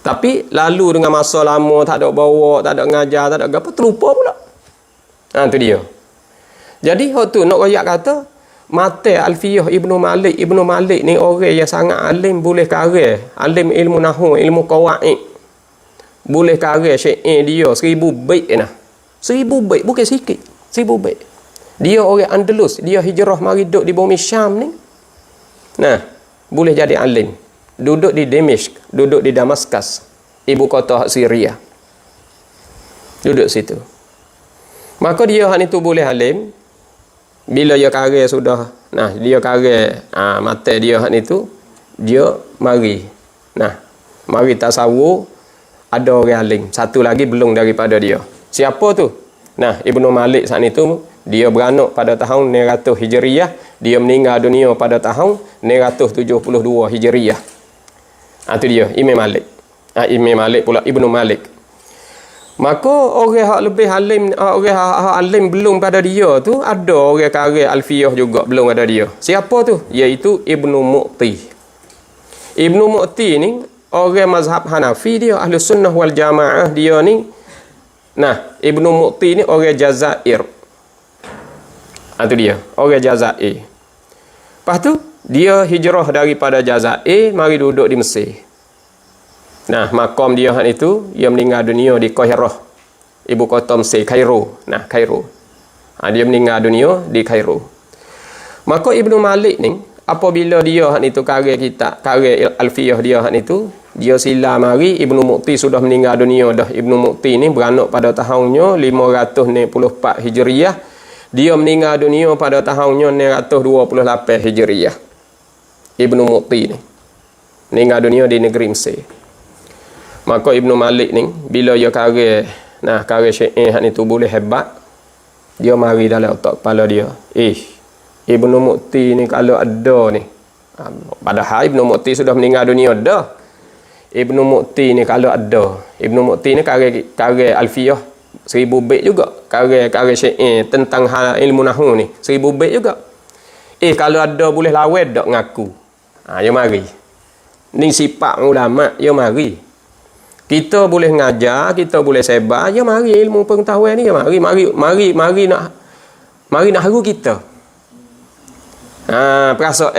Tapi lalu dengan masa lama tak ada bawa, tak ada ngajar, tak ada apa, terlupa pula. Itu dia. Jadi hak tu nak royak kata mata Alfiyah Ibnu Malik ni orang yang sangat alim, boleh karya, alim ilmu nahwu, ilmu qawaid. boleh karya syair dia 1000 bait nah. 1000 bait bukan sikit. 1000 bait. Dia orang Andalus, dia hijrah mari duduk di bumi Syam ni. Nah, boleh jadi alim. Duduk di Damaskus, duduk di Damaskus, ibu kota Syria. Duduk situ. Maka dia hak itu boleh alim. Bila dia karya sudah, nah dia karya mata dia hak itu, dia mari. Nah, mari tasawuf ada orang alim. Satu lagi belum daripada dia. Siapa tu? Nah, Ibnu Malik saat itu dia beranak pada tahun 900 Hijriah, dia meninggal dunia pada tahun 972 Hijriah. Itu dia Imam Malik. Imam Malik pula Ibnu Malik. Maka orang hak lebih alim, orang hak alim belum pada dia tu, ada orang karya Alfiyah juga belum ada dia. Siapa tu? Iaitu Ibnu Mu'ti. Ibnu Mu'ti ni orang mazhab Hanafi, dia ahli sunnah wal jamaah dia ni. Nah, Ibnu Mu'ti ni orang Jazair. Itu dia, orang Jazair. Lepas tu dia hijrah daripada Jazair mari duduk di Mesir. Nah, makam dia itu, dia meninggal dunia di Kairah, ibu kota Mesir, Kairo. Nah, Kairo. Dia meninggal dunia di Kairo. Maka Ibnu Malik ni, apabila dia itu karya kitab, karya Alfiyah dia itu, dia sila mari, Ibnu Mu'ti sudah meninggal dunia dah. Ibnu Mu'ti ni beranak pada tahunnya 544 Hijriah. Dia meninggal dunia pada tahunnya 928 Hijriah. Ibnu Mu'ti ni meninggal dunia di negeri Mesir. Maka Ibnu Malik ni bila dia karya, nah karya syair ni tu boleh hebat, dia mari dalam otak kepala dia, Ibnu Mu'ti ni kalau ada ni, padahal Ibnu Mu'ti sudah meninggal dunia dah. Ibnu Mu'ti ni kalau ada, Ibnu Mu'ti ni karya Alfiyah 1000 bait juga, karya syair tentang hal ilmu nahwu ni 1000 bait juga. Kalau ada boleh lawan dak ngaku. Dia mari. Ni sifat ulama, dia mari. Kita boleh ngajar, kita boleh sebar, ya mari ilmu pengetahuan ni, ya mari nak haru kita. Berasa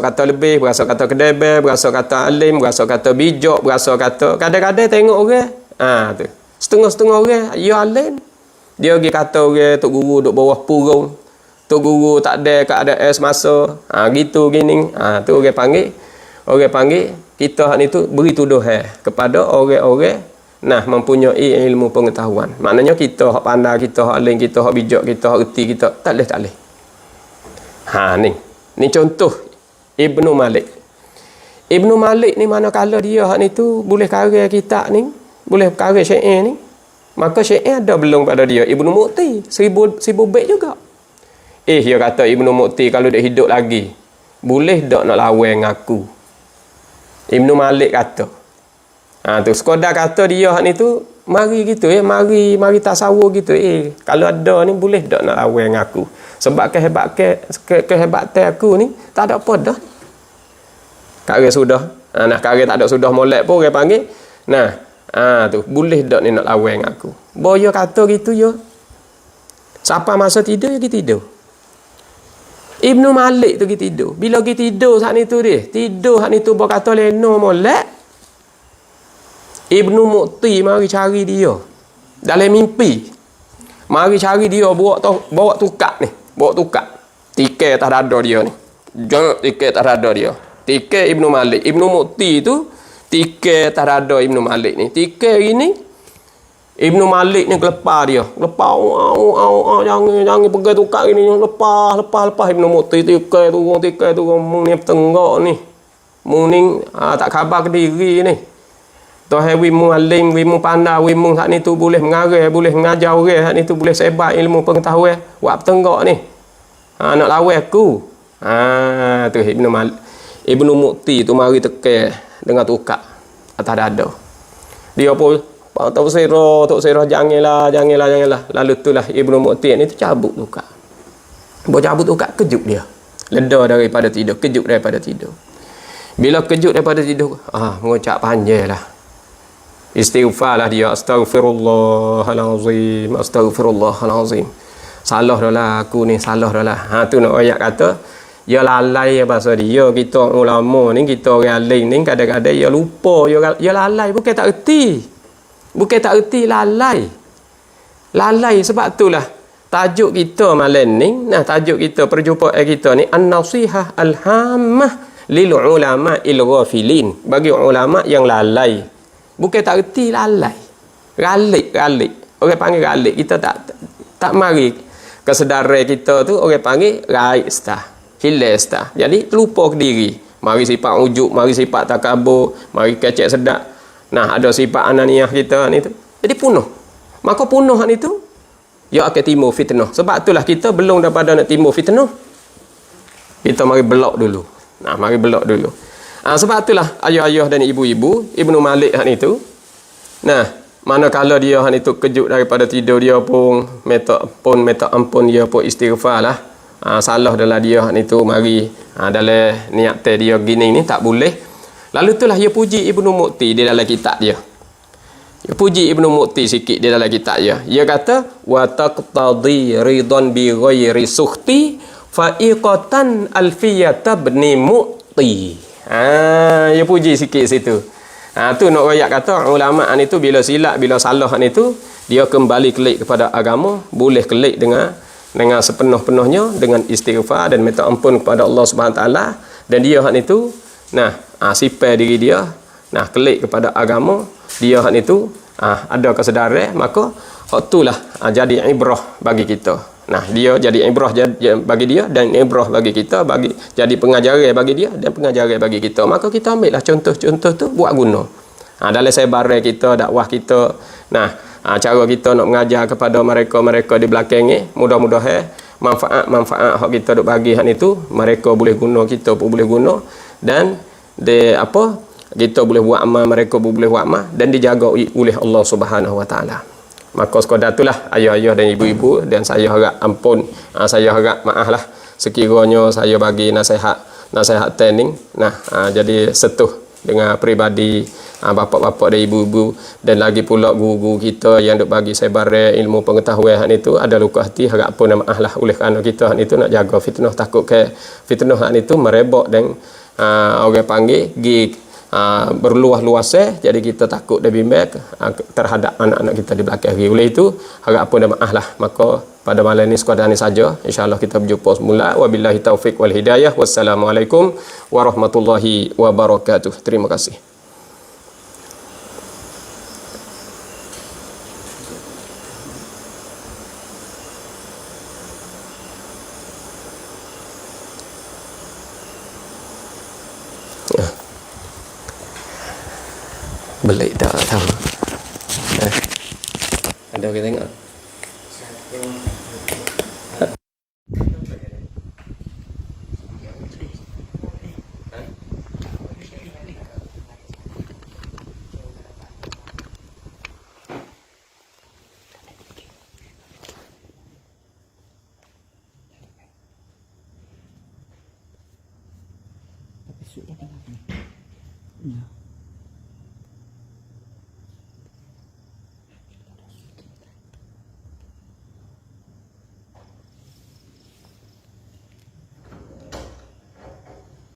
kata lebih, berasa kata kedebel, berasa kata alim, berasa kata bijak, berasa kata kadang-kadang tengok orang, tu. Setengah-setengah orang ya alim. Dia pergi kata orang tok guru duk bawah purung. Tok guru tak ada keadaan semasa. Gitu gini. Tu orang panggil kita hak itu beri tuduhan kepada orang-orang mempunyai ilmu pengetahuan. Maknanya kita hak pandai, kita hak alim, kita hak bijak, kita hak reti, kita tak boleh. Ni contoh Ibnu Malik. Ibnu Malik ni manakala dia hak itu boleh karya kitab ni, boleh karya syair ni, maka syair ada belum pada dia. Ibnu Mu'ti 1000 bait juga. Dia kata Ibnu Mu'ti kalau dia hidup lagi, boleh tak nak lawan aku? Ibnu Malik kata. Tu sekadar kata dia hak ni tu mari gitu mari tasawuf gitu. Kalau ada ni boleh tak nak lawan aku? Sebab kehebatan aku ni tak ada apa dah. Karya sudah. Karya tak ada sudah molek pun orang panggil. Tu boleh tak ni nak lawan aku? Boya kata gitu ya. Siapa masa tidur ya kita tidur. Ibnu Malik tu pergi tidur. Bila pergi tidur saat ni tu dia. Tidur saat ni tu berkata leno molek. Ibnu Mu'ti mari cari dia. Dalam mimpi. Mari cari dia bawa tukak ni. Bawa tukak. Tikai atas dada dia ni. Jangan tikai atas dada dia. Tikai Ibnu Malik. Ibnu Mu'ti tu tikai atas dada Ibnu Malik ni. Tikai ini Ibnu Malik ni kelepar dia. Lepas jangan pegang tukar ini, lepas Ibnu Mu'ti tikai tu mung ni tenggak ni. Mung ni tak khabar ke diri ni. Tuhan wimu alim, wimu pandai, wimu hak ni tu boleh mengajar, boleh mengajar orang, hak ni tu boleh sebar ilmu pengetahuan. Buat tenggak ni. Nak lawan aku. Tu Ibnu Mu'ti tu mari tekan dengan tukar atas dada. Dia pun Tok Sirah janganlah. Lalu itulah Ibnu Mu'ti ni tu cabut tukar. Cabut tukar, kejut dia. Leda daripada tidur, kejut daripada tidur. Bila kejut daripada tidur, mengucap panjang lah. Istighfar lah dia. Astaghfirullahalazim. Salah dah lah aku ni, salah dah lah. Tu nak ayat kata, dia lalai bahasa dia. Kita ulama ni, kita orang alim ni kadang-kadang dia lupa, dia lalai bukan tak erti. Bukan tak erti lalai. Lalai sebab itulah tajuk kita malam ni, nah tajuk kita perjumpaan kita ni an-nasihah al-hammah lil ulama il-ghafilin. Bagi ulama yang lalai. Bukan tak erti lalai. Ralik. Orang panggil ralik. Kita tak mari kesedaran kita tu orang panggil raik stah. Hilang stah. Jadi terlupa ke diri. Mari sifat ujuk, mari sifat takabur, mari kecek sedap. Nah, ada sifat ananiah kita ni tu. Jadi punuh. Maka punuh ni tu ia akan timbul fitnah. Sebab itulah kita belum daripada nak timbul fitnah. Kita mari belok dulu. Nah, mari belok dulu. Sebab itulah ayah-ayah dan ibu-ibu, Ibnu Malik hak ni tu. Nah, manakala dia hak ni tu kejut daripada tidur dia pun minta ampun dia pun istighfar lah. Salah dalam dia hak ni tu mari dalam niat dia gini ni tak boleh. Lalu itulah dia puji Ibnu Mu'ti di dalam kitab dia. Dia puji Ibnu Mu'ti sikit di dalam kitab dia. Dia kata wa taqtadi ridan bi ghairi sukhti fa'iqatan alfiyata ibni Mu'ti. Dia puji sikit situ. Tu nak royak kata ulama ni tu bila silap, bila salah ni tu dia kembali kelik kepada agama, boleh kelik dengan sepenuh-penuhnya dengan istighfar dan minta ampun kepada Allah Subhanahu taala, dan dia hak ni tu sifat diri dia kelik kepada agama, dia hak ni tu ada kesedaran, maka hak itulah jadi ibrah bagi kita. Dia jadi ibrah bagi dia dan ibrah bagi kita, bagi jadi pengajaran bagi dia dan pengajaran bagi kita. Maka kita ambillah contoh-contoh tu buat guna. Dalam sebaran kita, dakwah kita, cara kita nak mengajar kepada mereka di belakang ni, mudah-mudahan manfaat hak kita duk bagi hak ni tu mereka boleh guna, kita pun boleh guna, dan kita boleh buat amal, mereka pun boleh buat amal, dan dijaga oleh Allah Subhanahu Wa Taala. Maka sekadar itulah ayah-ayah dan ibu-ibu, dan saya harap ampun, saya harap maaf lah sekiranya saya bagi nasihat training jadi setuh dengan peribadi bapa-bapa dan ibu-ibu, dan lagi pula guru-guru kita yang duk bagi sebaran ilmu pengetahuan hak itu ada luka hati, harap pun maaf lah oleh kerana kita hak itu nak jaga fitnah, takut ke fitnah hak itu merebak dan orang panggil berluas-luas, jadi kita takut dan bimbang terhadap anak-anak kita di belakang hari. Oleh itu harap pun maaf lah. Maka pada malam ini sekadar ni saja, insya-Allah kita berjumpa semula. Wabillahi taufik wal hidayah. Wassalamualaikum warahmatullahi wabarakatuh. Terima kasih. Belik tak tahu. Ada kita tengok. Sudah tengok ni. Ya.